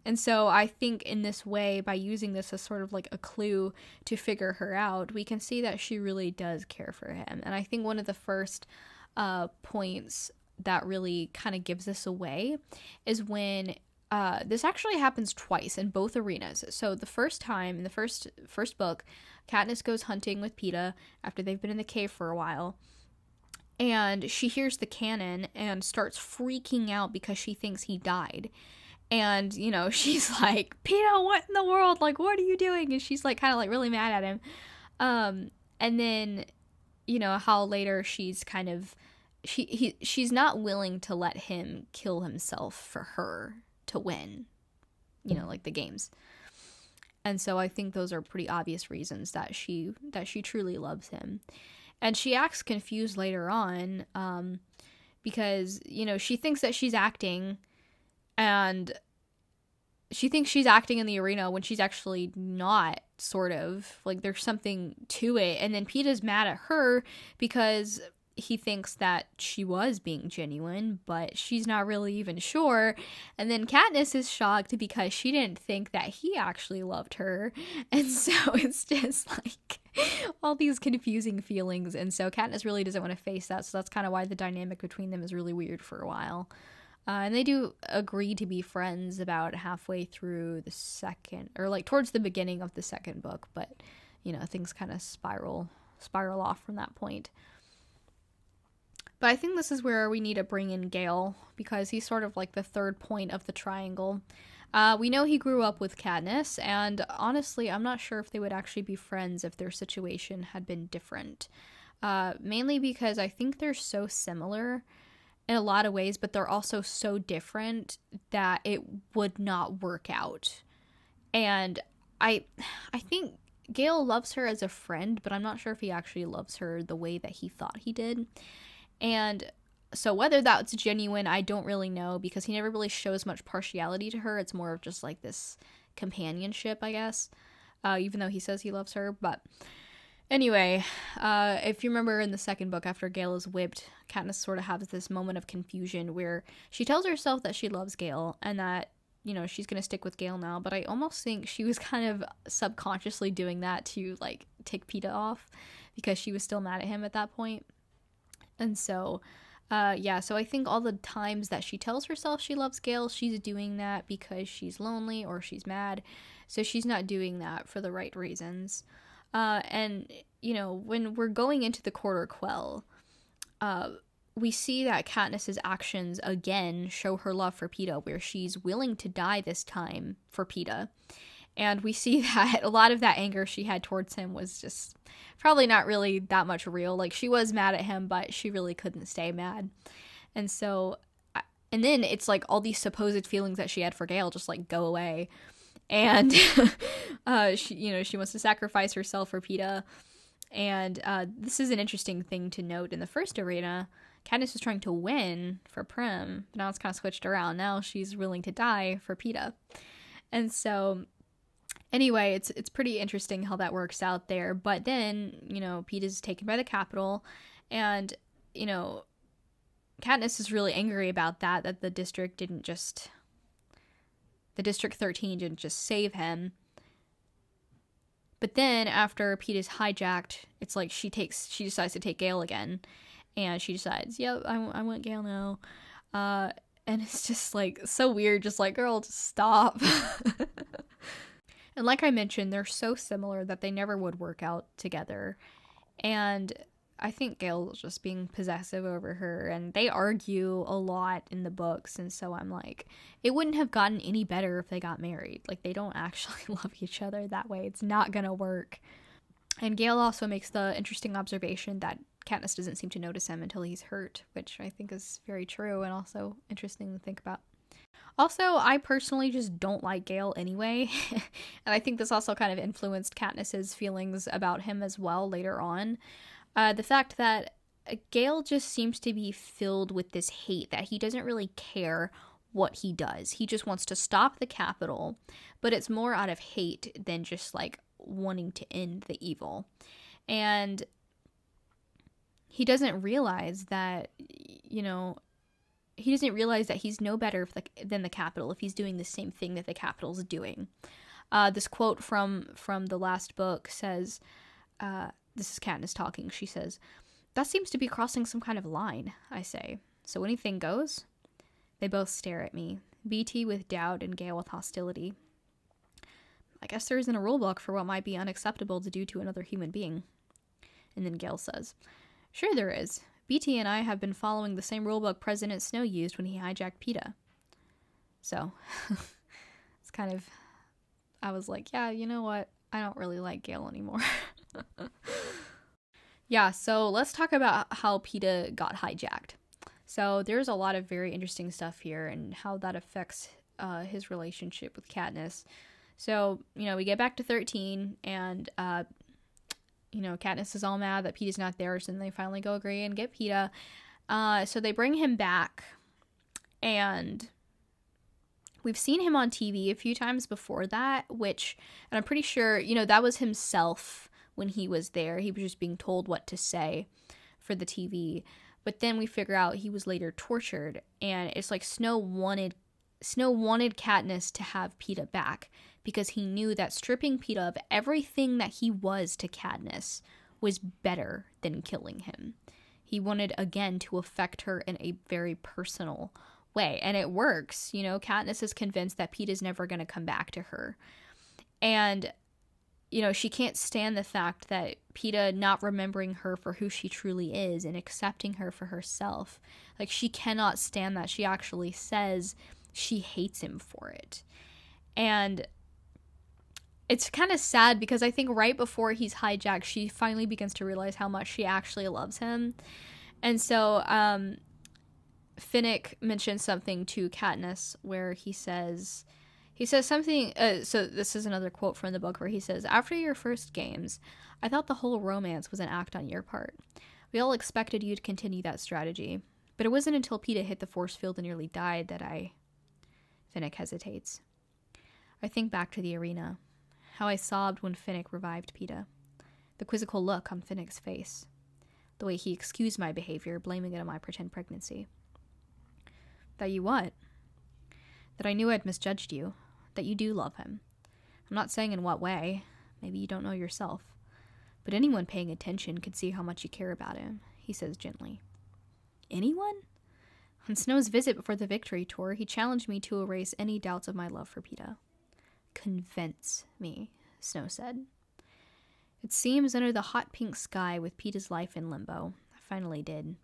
And so I think in this way, by using this as sort of like a clue to figure her out, we can see that she really does care for him. And I think one of the first points that really kind of gives this away is when this actually happens twice in both arenas. So the first time in the first book, Katniss goes hunting with Peeta after they've been in the cave for a while, and she hears the cannon and starts freaking out because she thinks he died. And, you know, she's like, "Peeta, what in the world? Like, what are you doing?" And she's like kind of like really mad at him. And then, you know, how later she's kind of, she's not willing to let him kill himself for her to win, you know, like the games. And so I think those are pretty obvious reasons that she truly loves him. And she acts confused later on, because, you know, she thinks that she's acting, and she thinks she's acting in the arena when she's actually not, sort of. Like, there's something to it. And then Peeta's mad at her because he thinks that she was being genuine, but she's not really even sure. And then Katniss is shocked because she didn't think that he actually loved her. And so it's just like all these confusing feelings. And so Katniss really doesn't want to face that. So that's kind of why the dynamic between them is really weird for a while. And they do agree to be friends about halfway through the second, or like towards the beginning of the second book. But, you know, things kind of spiral off from that point. But I think this is where we need to bring in Gale, because he's sort of like the third point of the triangle. We know he grew up with Katniss, and honestly, I'm not sure if they would actually be friends if their situation had been different. Mainly because I think they're so similar in a lot of ways, but they're also so different that it would not work out. And I think Gale loves her as a friend, but I'm not sure if he actually loves her the way that he thought he did. And so whether that's genuine, I don't really know, because he never really shows much partiality to her. It's more of just like this companionship, I guess, even though he says he loves her. But anyway, if you remember in the second book, after Gale is whipped, Katniss sort of has this moment of confusion where she tells herself that she loves Gale and that, you know, she's going to stick with Gale now. But I almost think she was kind of subconsciously doing that to like tick Peeta off, because she was still mad at him at that point. And so, so I think all the times that she tells herself she loves Gale, she's doing that because she's lonely or she's mad. So she's not doing that for the right reasons. And, you know, when we're going into the Quarter Quell, we see that Katniss's actions again show her love for Peeta, where she's willing to die this time for Peeta. And we see that a lot of that anger she had towards him was just probably not really that much real. Like, she was mad at him, but she really couldn't stay mad. And so, and then it's like all these supposed feelings that she had for Gale just like go away. And she wants to sacrifice herself for Peeta. And this is an interesting thing to note. In the first arena, Katniss was trying to win for Prim, but now it's kind of switched around. Now she's willing to die for Peeta. And so anyway, it's pretty interesting how that works out there. But then, you know, Peeta's taken by the Capitol, and, you know, Katniss is really angry about that the District 13 didn't just save him. But then after Peeta's hijacked, it's like she decides to take Gale again, and she decides, yep, I want Gale now. And it's just like so weird, just like, girl, just stop. And like I mentioned, they're so similar that they never would work out together. And I think Gale's just being possessive over her, and they argue a lot in the books. And so I'm like, it wouldn't have gotten any better if they got married. Like, they don't actually love each other that way. It's not gonna work. And Gale also makes the interesting observation that Katniss doesn't seem to notice him until he's hurt, which I think is very true and also interesting to think about. Also, I personally just don't like Gale anyway, and I think this also kind of influenced Katniss's feelings about him as well later on. The fact that Gale just seems to be filled with this hate, that he doesn't really care what he does. He just wants to stop the Capitol, but it's more out of hate than just like wanting to end the evil. And he doesn't realize that, you know, he doesn't realize that he's no better than the Capitol if he's doing the same thing that the Capitol's doing. This quote from the last book says, this is Katniss talking, she says, "That seems to be crossing some kind of line," I say. "So anything goes?" They both stare at me, BT with doubt and Gale with hostility. "I guess there isn't a rulebook for what might be unacceptable to do to another human being." And then Gale says, "Sure there is. BT and I have been following the same rulebook President Snow used when he hijacked Peeta." So, it's kind of, I was like, yeah, you know what? I don't really like Gale anymore. Yeah, so let's talk about how Peeta got hijacked. So there's a lot of very interesting stuff here and how that affects his relationship with Katniss. So, you know, we get back to 13 and, you know, Katniss is all mad that Peeta's not there, so then they finally go agree and get Peeta. So they bring him back, and we've seen him on TV a few times before that, and I'm pretty sure, you know, that was himself when he was there. He was just being told what to say for the TV. But then we figure out he was later tortured, and it's like Snow wanted Katniss to have Peeta back because he knew that stripping Peeta of everything that he was to Katniss was better than killing him. He wanted, again, to affect her in a very personal way. And it works. You know, Katniss is convinced that Peeta's never going to come back to her. And, you know, she can't stand the fact that Peeta not remembering her for who she truly is and accepting her for herself. Like, she cannot stand that. She actually says she hates him for it. And it's kind of sad because I think right before he's hijacked, she finally begins to realize how much she actually loves him. And so Finnick mentions something to Katniss where he says something, so this is another quote from the book where he says, "After your first games, I thought the whole romance was an act on your part. We all expected you to continue that strategy. But it wasn't until Peeta hit the force field and nearly died that Finnick hesitates. I think back to the arena. How I sobbed when Finnick revived Peeta. The quizzical look on Finnick's face. The way he excused my behavior, blaming it on my pretend pregnancy. That you what? That I knew I'd misjudged you. That you do love him. I'm not saying in what way. Maybe you don't know yourself. But anyone paying attention could see how much you care about him," he says gently. Anyone? On Snow's visit before the victory tour, he challenged me to erase any doubts of my love for Peeta. Convince me, Snow said. It seems under the hot pink sky with Peeta's life in limbo, I finally did.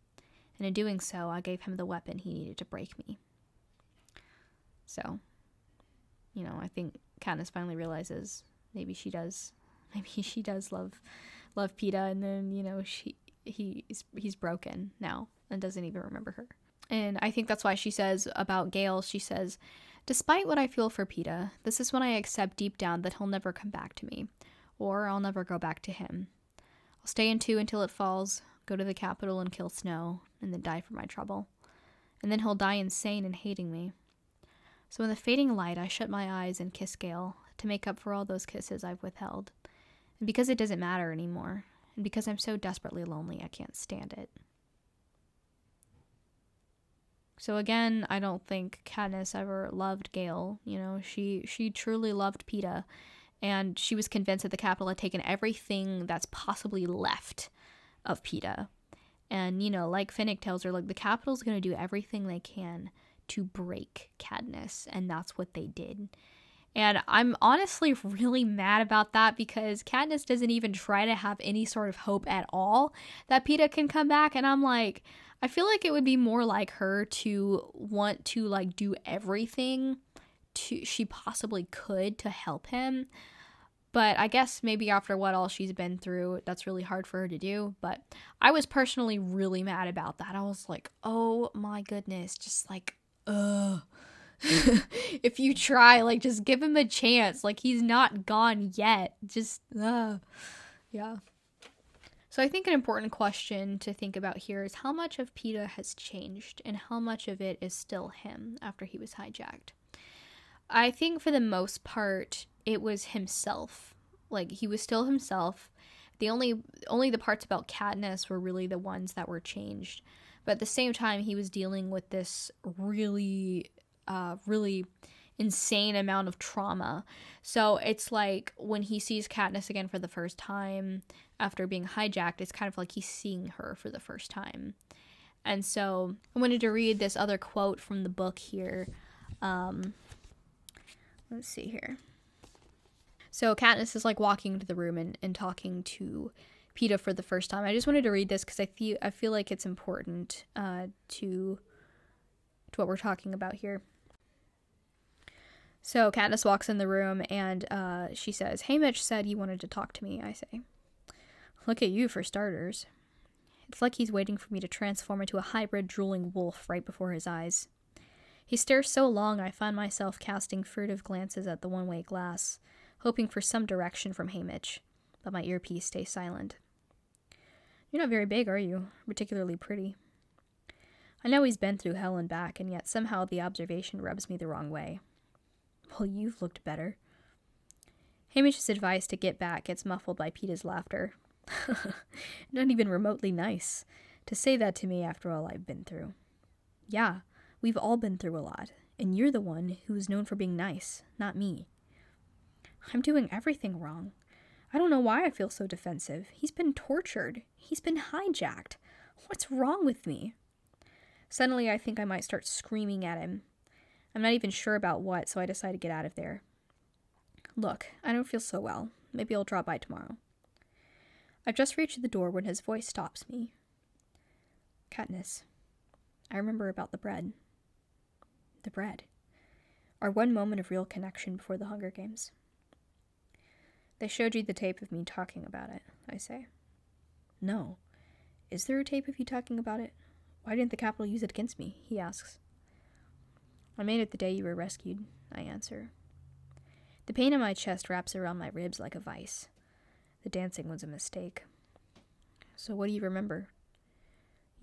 And in doing so, I gave him the weapon he needed to break me. So, you know, I think Katniss finally realizes maybe she does love Peeta, and then, you know, he's broken now and doesn't even remember her. And I think that's why she says about Gale, she says, "Despite what I feel for Peeta, this is when I accept deep down that he'll never come back to me, or I'll never go back to him. I'll stay in 2 until it falls, go to the capital and kill Snow, and then die for my trouble. And then he'll die insane and hating me. So in the fading light, I shut my eyes and kiss Gale to make up for all those kisses I've withheld. And because it doesn't matter anymore, and because I'm so desperately lonely, I can't stand it." So again, I don't think Katniss ever loved Gale. You know, she truly loved Peeta, and she was convinced that the capital had taken everything that's possibly left of Peeta. And, you know, like Finnick tells her, like, the capital's going to do everything they can to break Katniss, and that's what they did. And I'm honestly really mad about that because Katniss doesn't even try to have any sort of hope at all that Peeta can come back, and I'm like, I feel like it would be more like her to want to, like, do everything she possibly could to help him. But I guess maybe after what all she's been through, that's really hard for her to do. But I was personally really mad about that. I was like, oh my goodness, just like, ugh. If you try, like, just give him a chance. Like, he's not gone yet. Just, yeah. So I think an important question to think about here is how much of Peeta has changed and how much of it is still him after he was hijacked. I think for the most part, it was himself. Like, he was still himself. Only the parts about Katniss were really the ones that were changed. But at the same time, he was dealing with this really insane amount of trauma. So it's like when he sees Katniss again for the first time after being hijacked, it's kind of like he's seeing her for the first time. And so I wanted to read this other quote from the book here. Let's see here. So Katniss is like walking into the room and talking to Peeta for the first time. I just wanted to read this because I feel like it's important to what we're talking about here. So Katniss walks in the room and she says, "Haymitch said you wanted to talk to me," I say. "Look at you for starters." It's like he's waiting for me to transform into a hybrid drooling wolf right before his eyes. He stares so long I find myself casting furtive glances at the one-way glass, hoping for some direction from Haymitch, but my earpiece stays silent. "You're not very big, are you? Particularly pretty." I know he's been through hell and back, and yet somehow the observation rubs me the wrong way. "Well, you've looked better." Haymitch's advice to get back gets muffled by Peeta's laughter. "Not even remotely nice. To say that to me after all I've been through. Yeah, we've all been through a lot, and you're the one who is known for being nice, not me. I'm doing everything wrong. I don't know why I feel so defensive. He's been tortured. He's been hijacked. What's wrong with me? Suddenly, I think I might start screaming at him. I'm not even sure about what, so I decide to get out of there. Look, I don't feel so well. Maybe I'll drop by tomorrow. I've just reached the door when his voice stops me. Katniss, I remember about the bread. The bread. Our one moment of real connection before the Hunger Games. They showed you the tape of me talking about it, I say. No. Is there a tape of you talking about it? Why didn't the Capitol use it against me? He asks. I made it the day you were rescued, I answer. The pain in my chest wraps around my ribs like a vice. The dancing was a mistake. So what do you remember?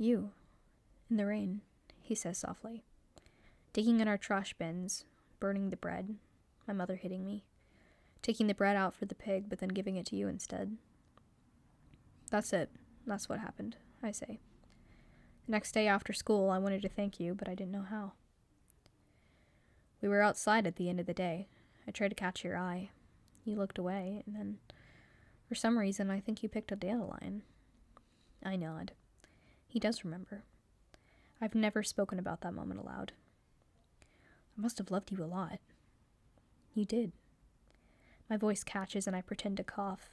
You. In the rain, he says softly. Digging in our trash bins, burning the bread, my mother hitting me. Taking the bread out for the pig, but then giving it to you instead. That's it. That's what happened, I say. The next day after school, I wanted to thank you, but I didn't know how. We were outside at the end of the day. I tried to catch your eye. You looked away, and then, for some reason, I think you picked a dandelion. I nod. He does remember. I've never spoken about that moment aloud. I must have loved you a lot. You did. My voice catches and I pretend to cough.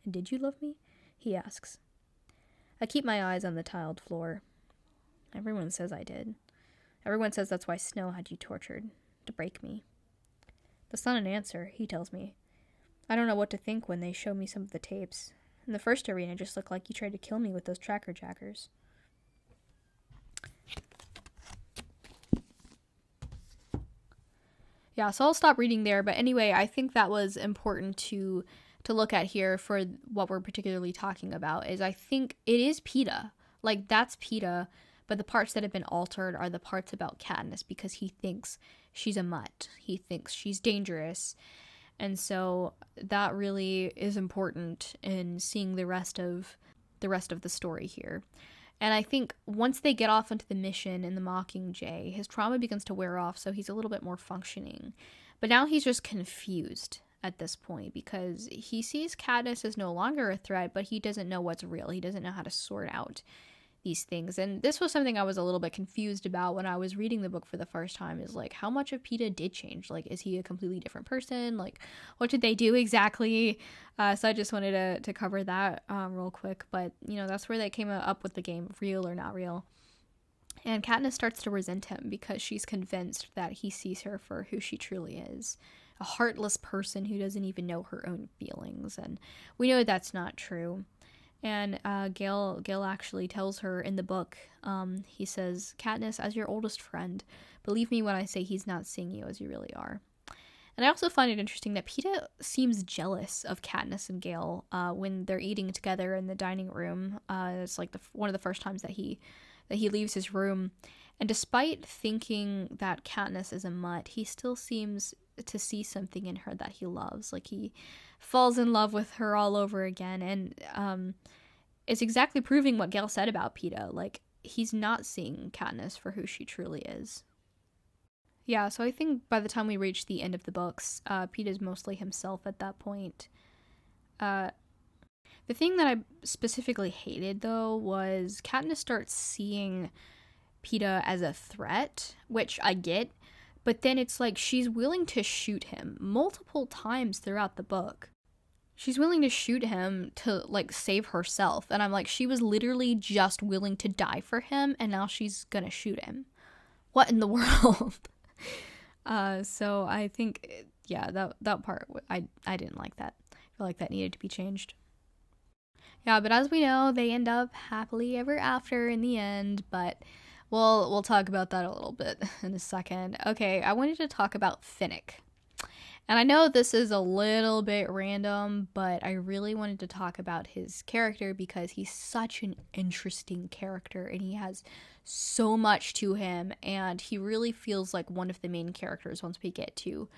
And did you love me? He asks. I keep my eyes on the tiled floor. Everyone says I did. Everyone says that's why Snow had you tortured, to break me. That's not an answer, he tells me. I don't know what to think when they show me some of the tapes. In the first arena, it just looked like you tried to kill me with those tracker jackers. Yeah, so I'll stop reading there, but anyway, I think that was important to look at here for what we're particularly talking about, is I think it is Peeta. Like, that's Peeta, but the parts that have been altered are the parts about Katniss, because he thinks she's a mutt. He thinks she's dangerous. And so that really is important in seeing the rest of the story here. And I think once they get off onto the mission in the Mockingjay, his trauma begins to wear off, so he's a little bit more functioning. But now he's just confused at this point, because he sees Katniss as no longer a threat, but he doesn't know what's real. He doesn't know how to sort out these things. And this was something I was a little bit confused about when I was reading the book for the first time, is like, how much of Peeta did change? Like, is he a completely different person? Like, what did they do exactly? So I just wanted to cover that real quick. But, you know, that's where they came up with the game of real or not real. And Katniss starts to resent him because she's convinced that he sees her for who she truly is. A heartless person who doesn't even know her own feelings. And we know that's not true. And Gale actually tells her in the book, he says, Katniss, as your oldest friend, believe me when I say he's not seeing you as you really are. And I also find it interesting that Peeta seems jealous of Katniss and Gale when they're eating together in the dining room. It's like one of the first times that he leaves his room. And despite thinking that Katniss is a mutt, he still seems to see something in her that he loves. Like, he falls in love with her all over again. And it's exactly proving what Gale said about Peeta. Like, he's not seeing Katniss for who she truly is. Yeah, so I think by the time we reach the end of the books, Peeta's mostly himself at that point. The thing that I specifically hated, though, was Katniss starts seeing Peeta as a threat, which I get, but then it's like she's willing to shoot him multiple times throughout the book. She's willing to shoot him to, like, save herself, and I'm like, she was literally just willing to die for him, and now she's gonna shoot him. What in the world? So I think, yeah, that part, I didn't like that. I feel like that needed to be changed. Yeah, but as we know, they end up happily ever after in the end, but we'll talk about that a little bit in a second. Okay, I wanted to talk about Finnick. And I know this is a little bit random, but I really wanted to talk about his character because he's such an interesting character and he has so much to him, and he really feels like one of the main characters once we get to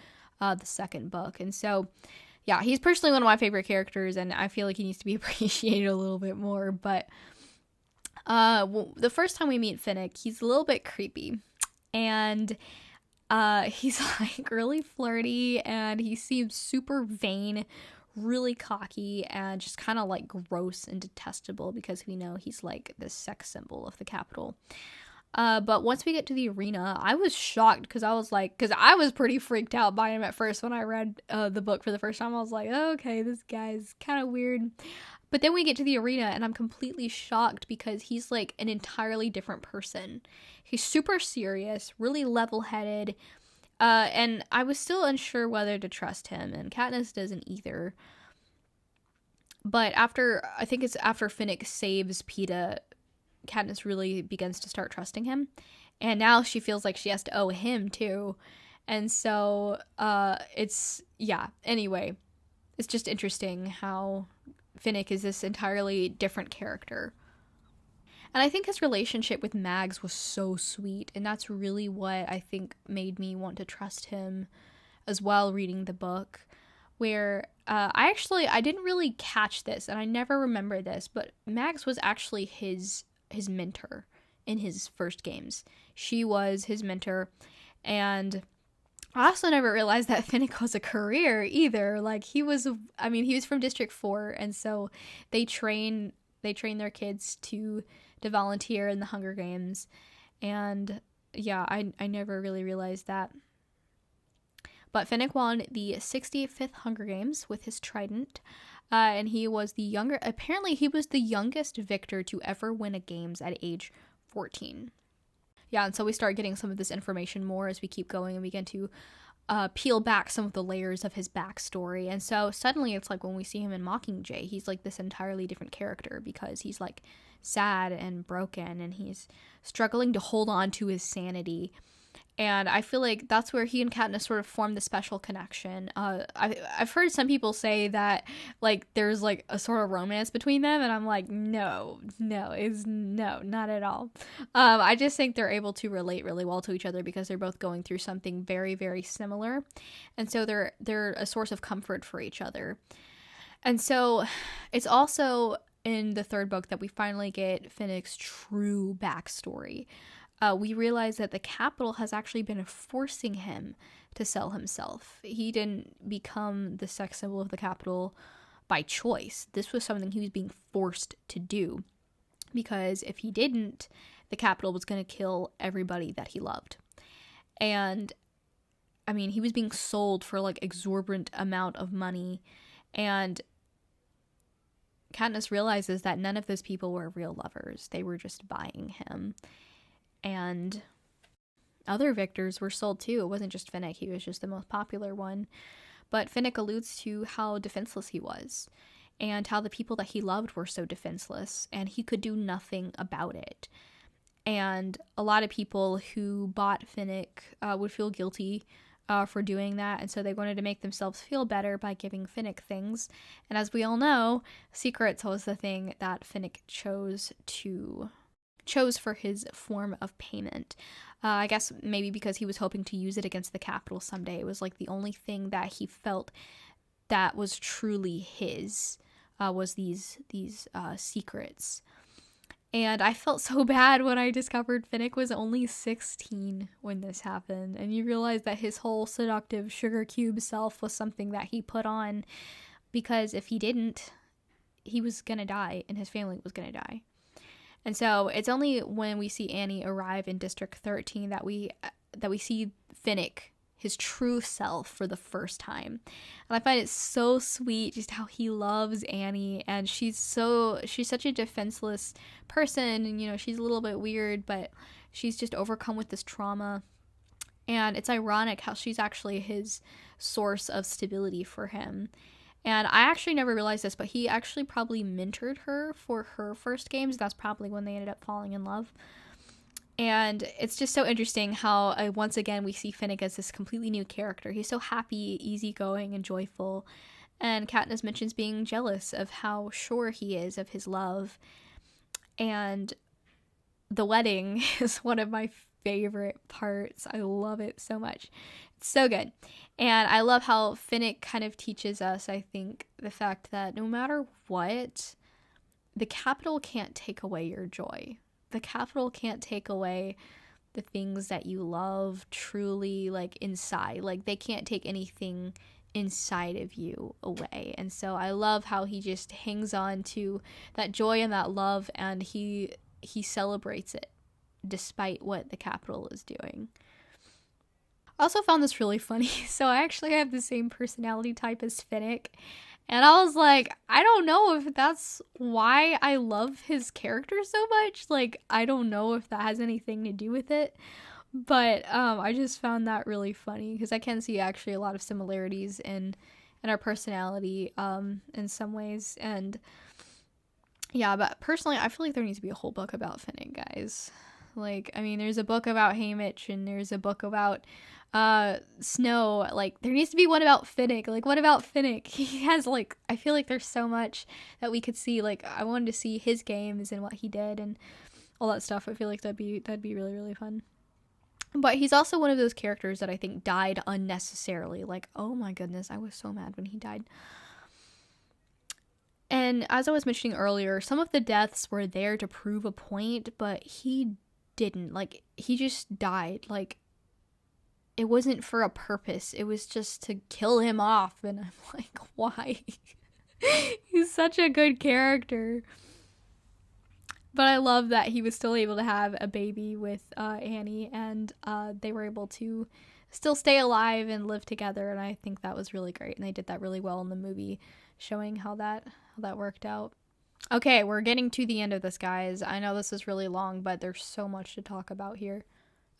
the second book. And so, yeah, he's personally one of my favorite characters, and I feel like he needs to be appreciated a little bit more. But Well, the first time we meet Finnick, he's a little bit creepy. And he's like really flirty, and he seems super vain, really cocky, and just kind of like gross and detestable, because we know he's like the sex symbol of the capital. But once we get to the arena, I was shocked, because I was pretty freaked out by him at first when I read the book for the first time. I was like, oh, okay, this guy's kind of weird. But then we get to the arena, and I'm completely shocked, because he's like an entirely different person. He's super serious, really level-headed, and I was still unsure whether to trust him, and Katniss doesn't either. But I think it's after Finnick saves Peeta, Katniss really begins to start trusting him. And now she feels like she has to owe him too. And so, anyway, it's just interesting how Finnick is this entirely different character. And I think his relationship with Mags was so sweet, and that's really what I think made me want to trust him as well reading the book, where I didn't really catch this, and I never remember this, but Mags was actually his mentor in his first games. She was his mentor, and I also never realized that Finnick was a career either. Like, he was from District 4, and so they train their kids to volunteer in the Hunger Games. And yeah, I never really realized that. But Finnick won the 65th Hunger Games with his trident. And he was the youngest victor to ever win a games at age 14. Yeah, and so we start getting some of this information more as we keep going, and we begin to peel back some of the layers of his backstory. And so suddenly it's like when we see him in Mockingjay, he's like this entirely different character, because he's like sad and broken, and he's struggling to hold on to his sanity. And I feel like that's where he and Katniss sort of form the special connection. I've heard some people say that like there's like a sort of romance between them, and I'm like, no, not at all. I just think they're able to relate really well to each other, because they're both going through something very, very similar, and so they're a source of comfort for each other. And so it's also in the third book that we finally get Finnick's true backstory. We realize that the capital has actually been forcing him to sell himself. He didn't become the sex symbol of the capital by choice. This was something he was being forced to do, because if he didn't, the capital was going to kill everybody that he loved. And I mean, he was being sold for like exorbitant amount of money, and Katniss realizes that none of those people were real lovers. They were just buying him. And other victors were sold too. It wasn't just Finnick. He was just the most popular one. But Finnick alludes to how defenseless he was, and how the people that he loved were so defenseless, and he could do nothing about it. And a lot of people who bought Finnick would feel guilty for doing that, and so they wanted to make themselves feel better by giving Finnick things. And as we all know, secrets was the thing that Finnick chose for his form of payment. I guess maybe because he was hoping to use it against the capital someday. It was like the only thing that he felt that was truly his, was these secrets. And I felt so bad when I discovered Finnick was only 16 when this happened. And you realize that his whole seductive sugar cube self was something that he put on, because if he didn't, he was gonna die, and his family was gonna die. And so it's only when we see Annie arrive in District 13 that we see Finnick, his true self, for the first time. And I find it so sweet just how he loves Annie, and she's such a defenseless person, and you know, she's a little bit weird, but she's just overcome with this trauma. And it's ironic how she's actually his source of stability for him. And I actually never realized this, but he actually probably mentored her for her first games. That's probably when they ended up falling in love. And it's just so interesting how, once again, we see Finnick as this completely new character. He's so happy, easygoing, and joyful. And Katniss mentions being jealous of how sure he is of his love. And the wedding is one of my favorite parts. I love it so much. It's so good. And I love how Finnick kind of teaches us, I think, the fact that no matter what, the capital can't take away your joy. The capital can't take away the things that you love truly, like, inside. Like, they can't take anything inside of you away. And so I love how he just hangs on to that joy and that love, and he celebrates it despite what the capital is doing. I also found this really funny. So I actually have the same personality type as Finnick. And I was like, I don't know if that's why I love his character so much. Like, I don't know if that has anything to do with it. But I just found that really funny because I can see actually a lot of similarities in our personality in some ways. And yeah, but personally, I feel like there needs to be a whole book about Finnick, guys. Like, I mean, there's a book about Haymitch and there's a book about Snow. Like, there needs to be one about Finnick. Like, what about Finnick? He has, like, I feel like there's so much that we could see. Like, I wanted to see his games and what he did and all that stuff. I feel like that'd be really, really fun. But he's also one of those characters that I think died unnecessarily. Like, oh my goodness, I was so mad when he died. And as I was mentioning earlier, some of the deaths were there to prove a point, but he didn't. Like, he just died. Like, it wasn't for a purpose. It was just to kill him off. And I'm like, why? He's such a good character. But I love that he was still able to have a baby with Annie, and they were able to still stay alive and live together. And I think that was really great. And they did that really well in the movie, showing how that worked out. Okay, we're getting to the end of this, guys. I know this is really long, but there's so much to talk about here.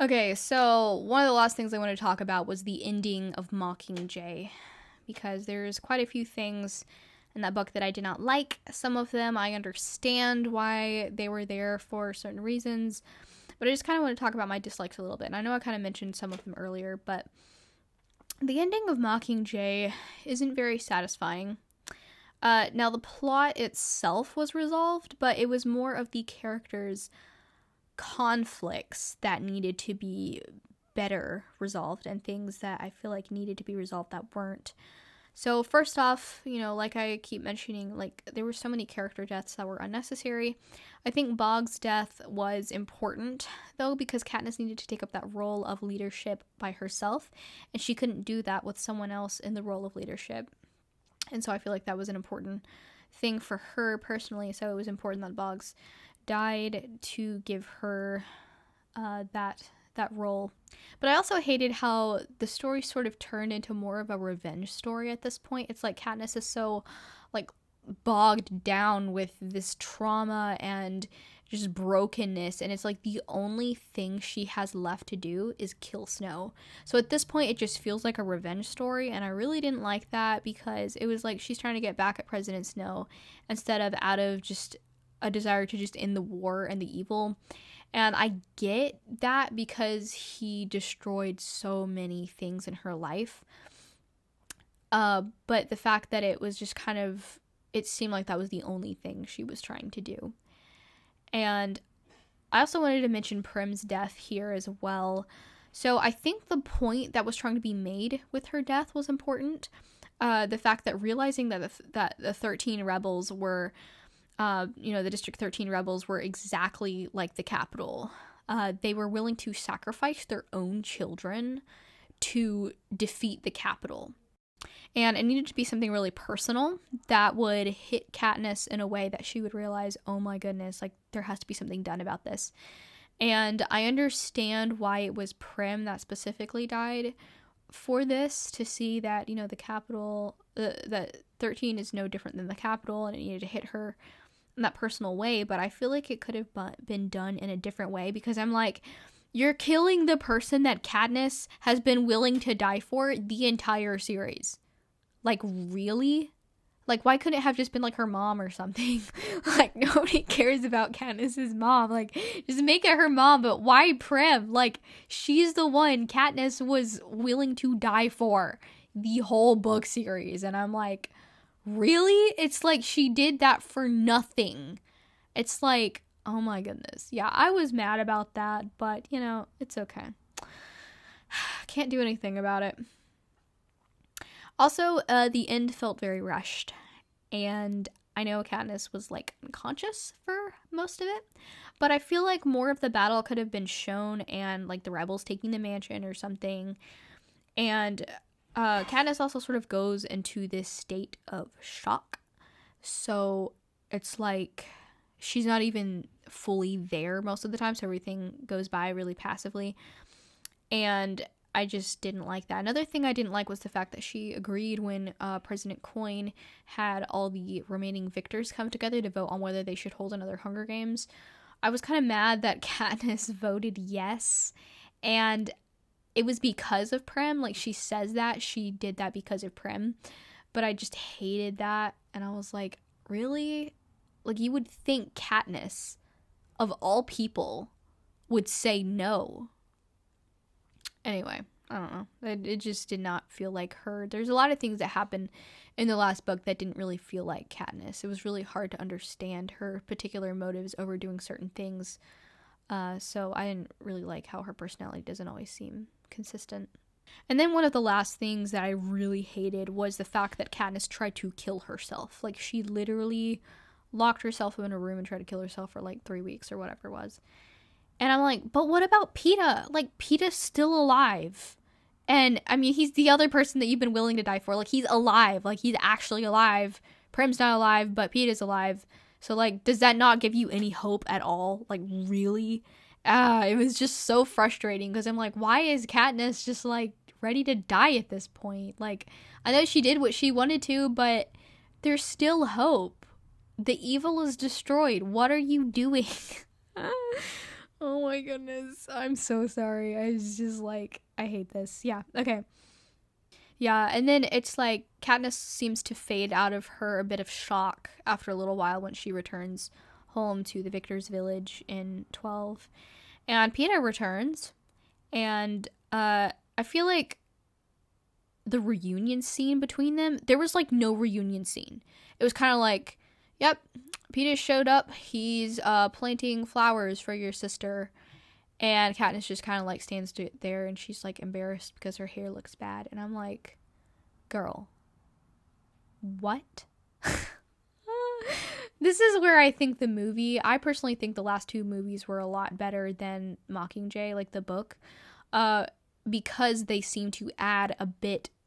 Okay, so one of the last things I want to talk about was the ending of Mockingjay, because there's quite a few things in that book that I did not like. Some of them I understand why they were there for certain reasons, but I just kind of want to talk about my dislikes a little bit. And I know I kind of mentioned some of them earlier, but the ending of Mockingjay isn't very satisfying. Now, the plot itself was resolved, but it was more of the characters' conflicts that needed to be better resolved, and things that I feel like needed to be resolved that weren't. So first off, you know, like I keep mentioning, like, there were so many character deaths that were unnecessary. I think Bog's death was important, though, because Katniss needed to take up that role of leadership by herself, and she couldn't do that with someone else in the role of leadership. And so I feel like that was an important thing for her personally, so it was important that Boggs died to give her that role. But I also hated how the story sort of turned into more of a revenge story at this point. It's like Katniss is so, like, bogged down with this trauma and just brokenness, and it's like the only thing she has left to do is kill Snow. So at this point, it just feels like a revenge story, and I really didn't like that, because it was like she's trying to get back at President Snow instead of out of just a desire to just end the war and the evil. And I get that because he destroyed so many things in her life. But the fact that it was just kind of, it seemed like that was the only thing she was trying to do. And I also wanted to mention Prim's death here as well. So I think the point that was trying to be made with her death was important. The fact that realizing that the 13 rebels were, the District 13 rebels were exactly like the Capitol. They were willing to sacrifice their own children to defeat the Capitol. And it needed to be something really personal that would hit Katniss in a way that she would realize, oh my goodness, like, there has to be something done about this. And I understand why it was Prim that specifically died for this, to see that, you know, the Capitol, that 13 is no different than the Capitol, and it needed to hit her in that personal way. But I feel like it could have been done in a different way, because I'm like, you're killing the person that Katniss has been willing to die for the entire series. Like, really? Like, why couldn't it have just been, like, her mom or something? Like, nobody cares about Katniss's mom. Like, just make it her mom, but why Prim? Like, she's the one Katniss was willing to die for the whole book series. And I'm like, really? It's like she did that for nothing. It's like, oh my goodness. Yeah, I was mad about that, but, you know, it's okay. Can't do anything about it. Also, the end felt very rushed, and I know Katniss was like unconscious for most of it, but I feel like more of the battle could have been shown and like the rebels taking the mansion or something. And Katniss also sort of goes into this state of shock. So it's like she's not even fully there most of the time, so everything goes by really passively. And I just didn't like that. Another thing I didn't like was the fact that she agreed when President Coin had all the remaining victors come together to vote on whether they should hold another Hunger Games. I was kind of mad that Katniss voted yes, and it was because of Prim. Like, she says that she did that because of Prim, but I just hated that, and I was like, really? Like, you would think Katniss, of all people, would say no. Anyway, I don't know. It just did not feel like her. There's a lot of things that happened in the last book that didn't really feel like Katniss. It was really hard to understand her particular motives over doing certain things. So I didn't really like how her personality doesn't always seem consistent. And then one of the last things that I really hated was the fact that Katniss tried to kill herself. Like, she literally locked herself in a room and tried to kill herself for like 3 weeks or whatever it was. And I'm like, but what about Peeta? Like, Peeta's still alive. And, I mean, he's the other person that you've been willing to die for. Like, he's alive. Like, he's actually alive. Prim's not alive, but Peeta's alive. So, like, does that not give you any hope at all? Like, really? It was just so frustrating because I'm like, why is Katniss just, like, ready to die at this point? Like, I know she did what she wanted to, but there's still hope. The evil is destroyed. What are you doing? Oh my goodness. I'm so sorry. I was just like, I hate this. Yeah, okay. Yeah, and then it's like Katniss seems to fade out of her a bit of shock after a little while when she returns home to the Victor's Village in 12. And Peeta returns, and I feel like the reunion scene between them, there was like no reunion scene. It was kind of like, yep, Peeta showed up. He's planting flowers for your sister. And Katniss just kind of like stands there and she's like embarrassed because her hair looks bad. And I'm like, girl, what? This is where I think I personally think the last two movies were a lot better than Mockingjay, like the book, because they seem to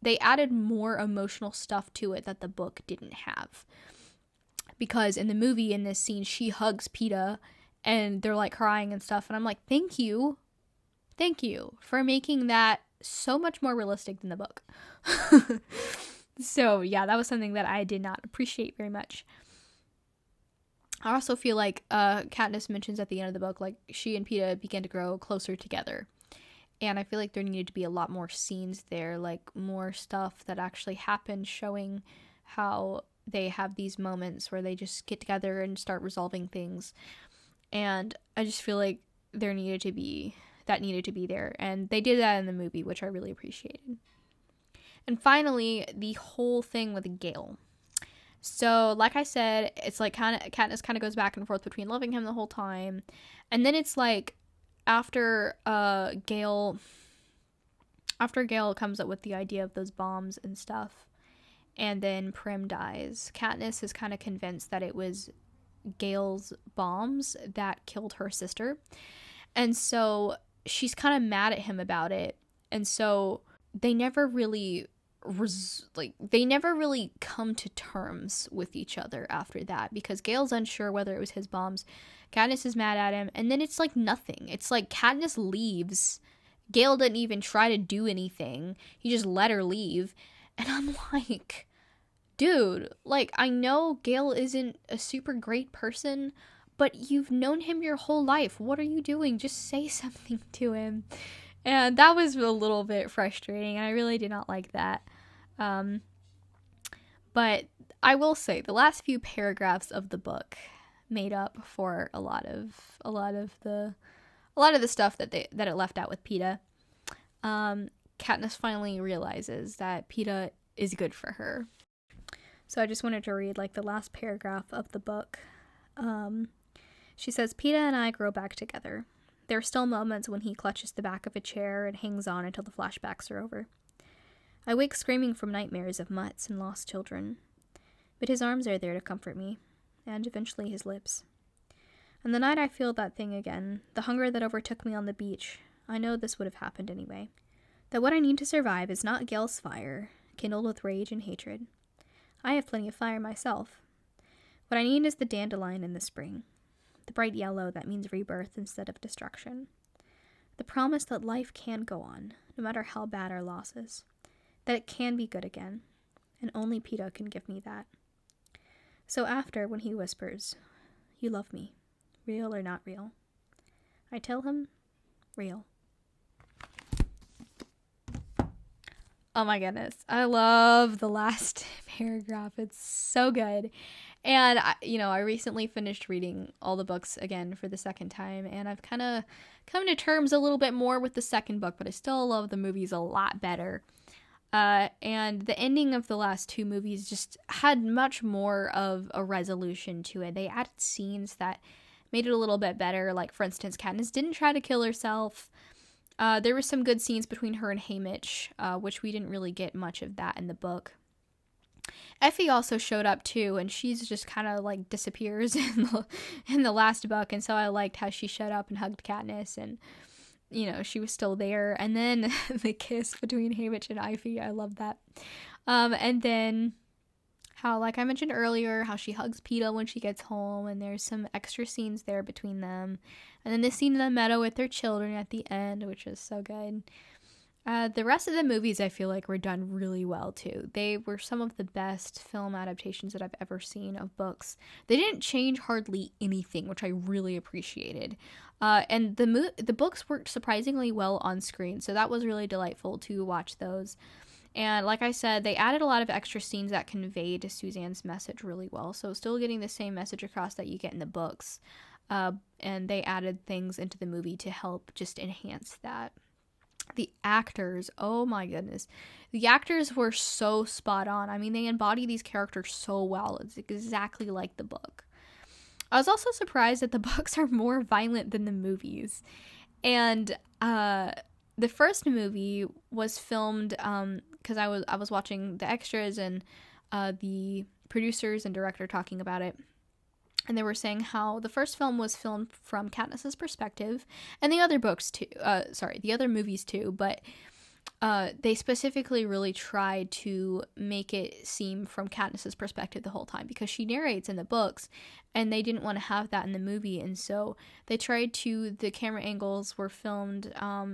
they added more emotional stuff to it that the book didn't have. Because in the movie, in this scene, she hugs Peeta and they're like crying and stuff. And I'm like, thank you for making that so much more realistic than the book. So yeah, that was something that I did not appreciate very much. I also feel like Katniss mentions at the end of the book, like, she and Peeta began to grow closer together. And I feel like there needed to be a lot more scenes there, like more stuff that actually happened showing how they have these moments where they just get together and start resolving things. And I just feel like that needed to be there. And they did that in the movie, which I really appreciated. And finally, the whole thing with Gale. So, like I said, it's like Katniss kind of goes back and forth between loving him the whole time. And then it's like after Gale comes up with the idea of those bombs and stuff, and then Prim dies, Katniss is kind of convinced that it was Gale's bombs that killed her sister. And so she's kind of mad at him about it. And so they never really come to terms with each other after that, because Gale's unsure whether it was his bombs. Katniss is mad at him, and then it's like nothing. It's like Katniss leaves. Gale didn't even try to do anything. He just let her leave. And I'm like, dude, like, I know Gale isn't a super great person, but you've known him your whole life. What are you doing? Just say something to him. And that was a little bit frustrating, and I really did not like that. But I will say the last few paragraphs of the book made up for a lot of the stuff that it left out with Peeta. Katniss finally realizes that Peeta is good for her. So I just wanted to read like the last paragraph of the book. She says, Peeta and I grow back together. There are still moments when he clutches the back of a chair and hangs on until the flashbacks are over. I wake screaming from nightmares of mutts and lost children. But his arms are there to comfort me, and eventually his lips. And the night I feel that thing again, the hunger that overtook me on the beach, I know this would have happened anyway. That what I need to survive is not Gale's fire, kindled with rage and hatred. I have plenty of fire myself. What I need is the dandelion in the spring, the bright yellow that means rebirth instead of destruction. The promise that life can go on, no matter how bad our losses, that it can be good again, and only Peeta can give me that. So after, when he whispers, "You love me, real or not real," I tell him, real. Oh my goodness. I love the last paragraph. It's so good. And, I recently finished reading all the books again for the second time, and I've kind of come to terms a little bit more with the second book, but I still love the movies a lot better. And the ending of the last two movies just had much more of a resolution to it. They added scenes that made it a little bit better. Like, for instance, Katniss didn't try to kill herself. There were some good scenes between her and Haymitch, which we didn't really get much of that in the book. Effie also showed up too, and she's just kind of like disappears in the last book, and so I liked how she showed up and hugged Katniss, and she was still there. And then the kiss between Haymitch and Ivy, I love that. And then how, like I mentioned earlier, how she hugs Peeta when she gets home, and there's some extra scenes there between them. And then the scene in the meadow with their children at the end, which is so good. The rest of the movies I feel like were done really well too. They were some of the best film adaptations that I've ever seen of books. They didn't change hardly anything, which I really appreciated. And the books worked surprisingly well on screen, so that was really delightful to watch those. And like I said, they added a lot of extra scenes that conveyed Suzanne's message really well, so still getting the same message across that you get in the books. And they added things into the movie to help just enhance that. The actors, oh my goodness. The actors were so spot on. I mean, they embody these characters so well. It's exactly like the book. I was also surprised that the books are more violent than the movies. And the first movie was filmed because I was watching the extras and the producers and director talking about it. And they were saying how the first film was filmed from Katniss's perspective, and the other the other movies too, but they specifically really tried to make it seem from Katniss's perspective the whole time, because she narrates in the books, and they didn't want to have that in the movie, and so the camera angles were filmed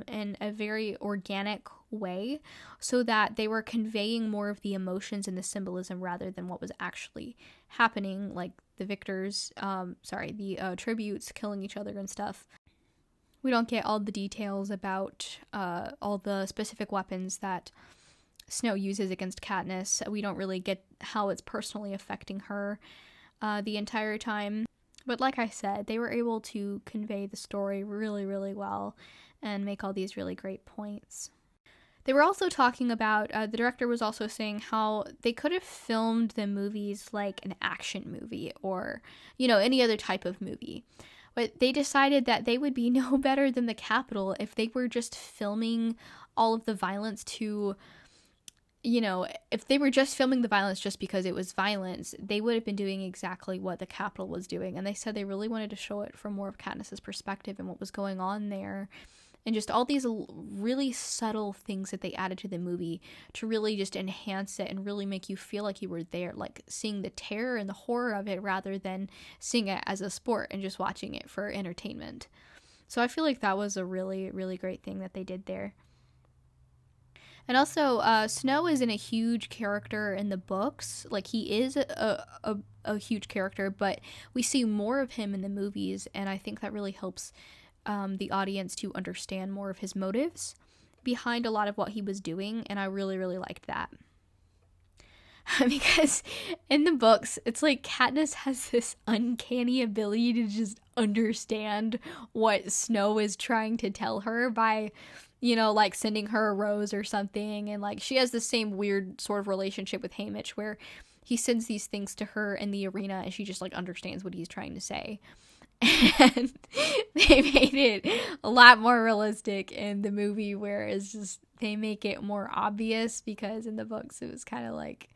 in a very organic way, so that they were conveying more of the emotions and the symbolism rather than what was actually happening, like the tributes killing each other and stuff. We don't get all the details about all the specific weapons that Snow uses against Katniss. We don't really get how it's personally affecting her the entire time. But like I said, they were able to convey the story really, really well and make all these really great points. They were also talking about, the director was also saying how they could have filmed the movies like an action movie or, any other type of movie. But they decided that they would be no better than the Capitol if they were just filming all of the violence if they were just filming the violence just because it was violence, they would have been doing exactly what the Capitol was doing. And they said they really wanted to show it from more of Katniss's perspective and what was going on there. And just all these really subtle things that they added to the movie to really just enhance it and really make you feel like you were there, like seeing the terror and the horror of it rather than seeing it as a sport and just watching it for entertainment. So I feel like that was a really, really great thing that they did there. And also, Snow isn't a huge character in the books. Like, he is a huge character, but we see more of him in the movies, and I think that really helps the audience to understand more of his motives behind a lot of what he was doing, and I really, really liked that. Because in the books, it's like Katniss has this uncanny ability to just understand what Snow is trying to tell her by, like sending her a rose or something, and like she has the same weird sort of relationship with Haymitch where he sends these things to her in the arena and she just like understands what he's trying to say. And they made it a lot more realistic in the movie, where it's just they make it more obvious, because in the books it was kind of like,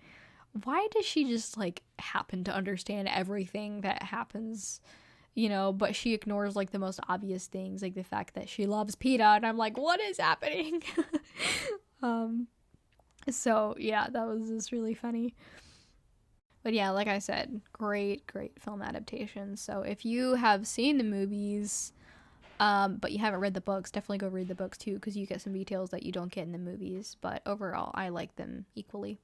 why does she just like happen to understand everything that happens, but she ignores like the most obvious things, like the fact that she loves Peeta, and I'm like, what is happening? So yeah, that was just really funny. But yeah, like I said, great film adaptation. So if you have seen the movies, but you haven't read the books, definitely go read the books too, because you get some details that you don't get in the movies. But overall, I like them equally.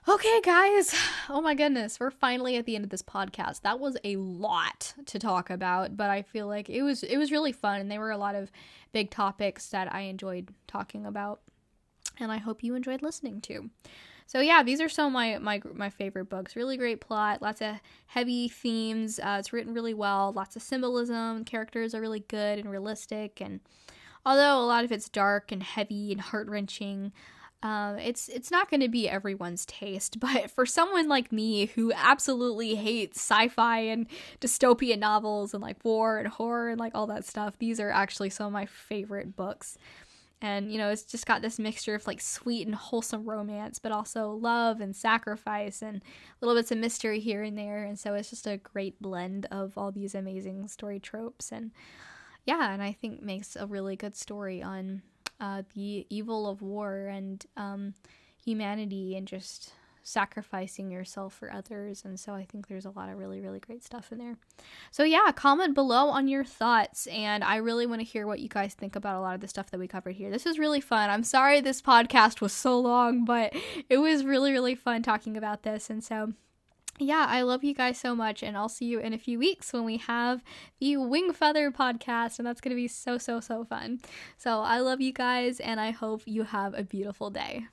Okay, guys. Oh my goodness, we're finally at the end of this podcast. That was a lot to talk about, but I feel like it was really fun, and there were a lot of big topics that I enjoyed talking about, and I hope you enjoyed listening to. So yeah, these are some of my favorite books. Really great plot, lots of heavy themes. It's written really well, lots of symbolism. Characters are really good and realistic, and although a lot of it's dark and heavy and heart-wrenching, it's not going to be everyone's taste. But for someone like me who absolutely hates sci-fi and dystopian novels and like war and horror and like all that stuff, these are actually some of my favorite books. And, it's just got this mixture of like sweet and wholesome romance, but also love and sacrifice and little bits of mystery here and there. And so it's just a great blend of all these amazing story tropes. And yeah, and I think makes a really good story on the evil of war and humanity and just sacrificing yourself for others. And so I think there's a lot of really, really great stuff in there. So yeah, comment below on your thoughts, and I really want to hear what you guys think about a lot of the stuff that we covered here. This was really fun. I'm sorry this podcast was so long, but it was really, really fun talking about this. And so yeah, I love you guys so much, and I'll see you in a few weeks when we have the Wing Feather podcast, and that's going to be so, so, so fun. So I love you guys, and I hope you have a beautiful day.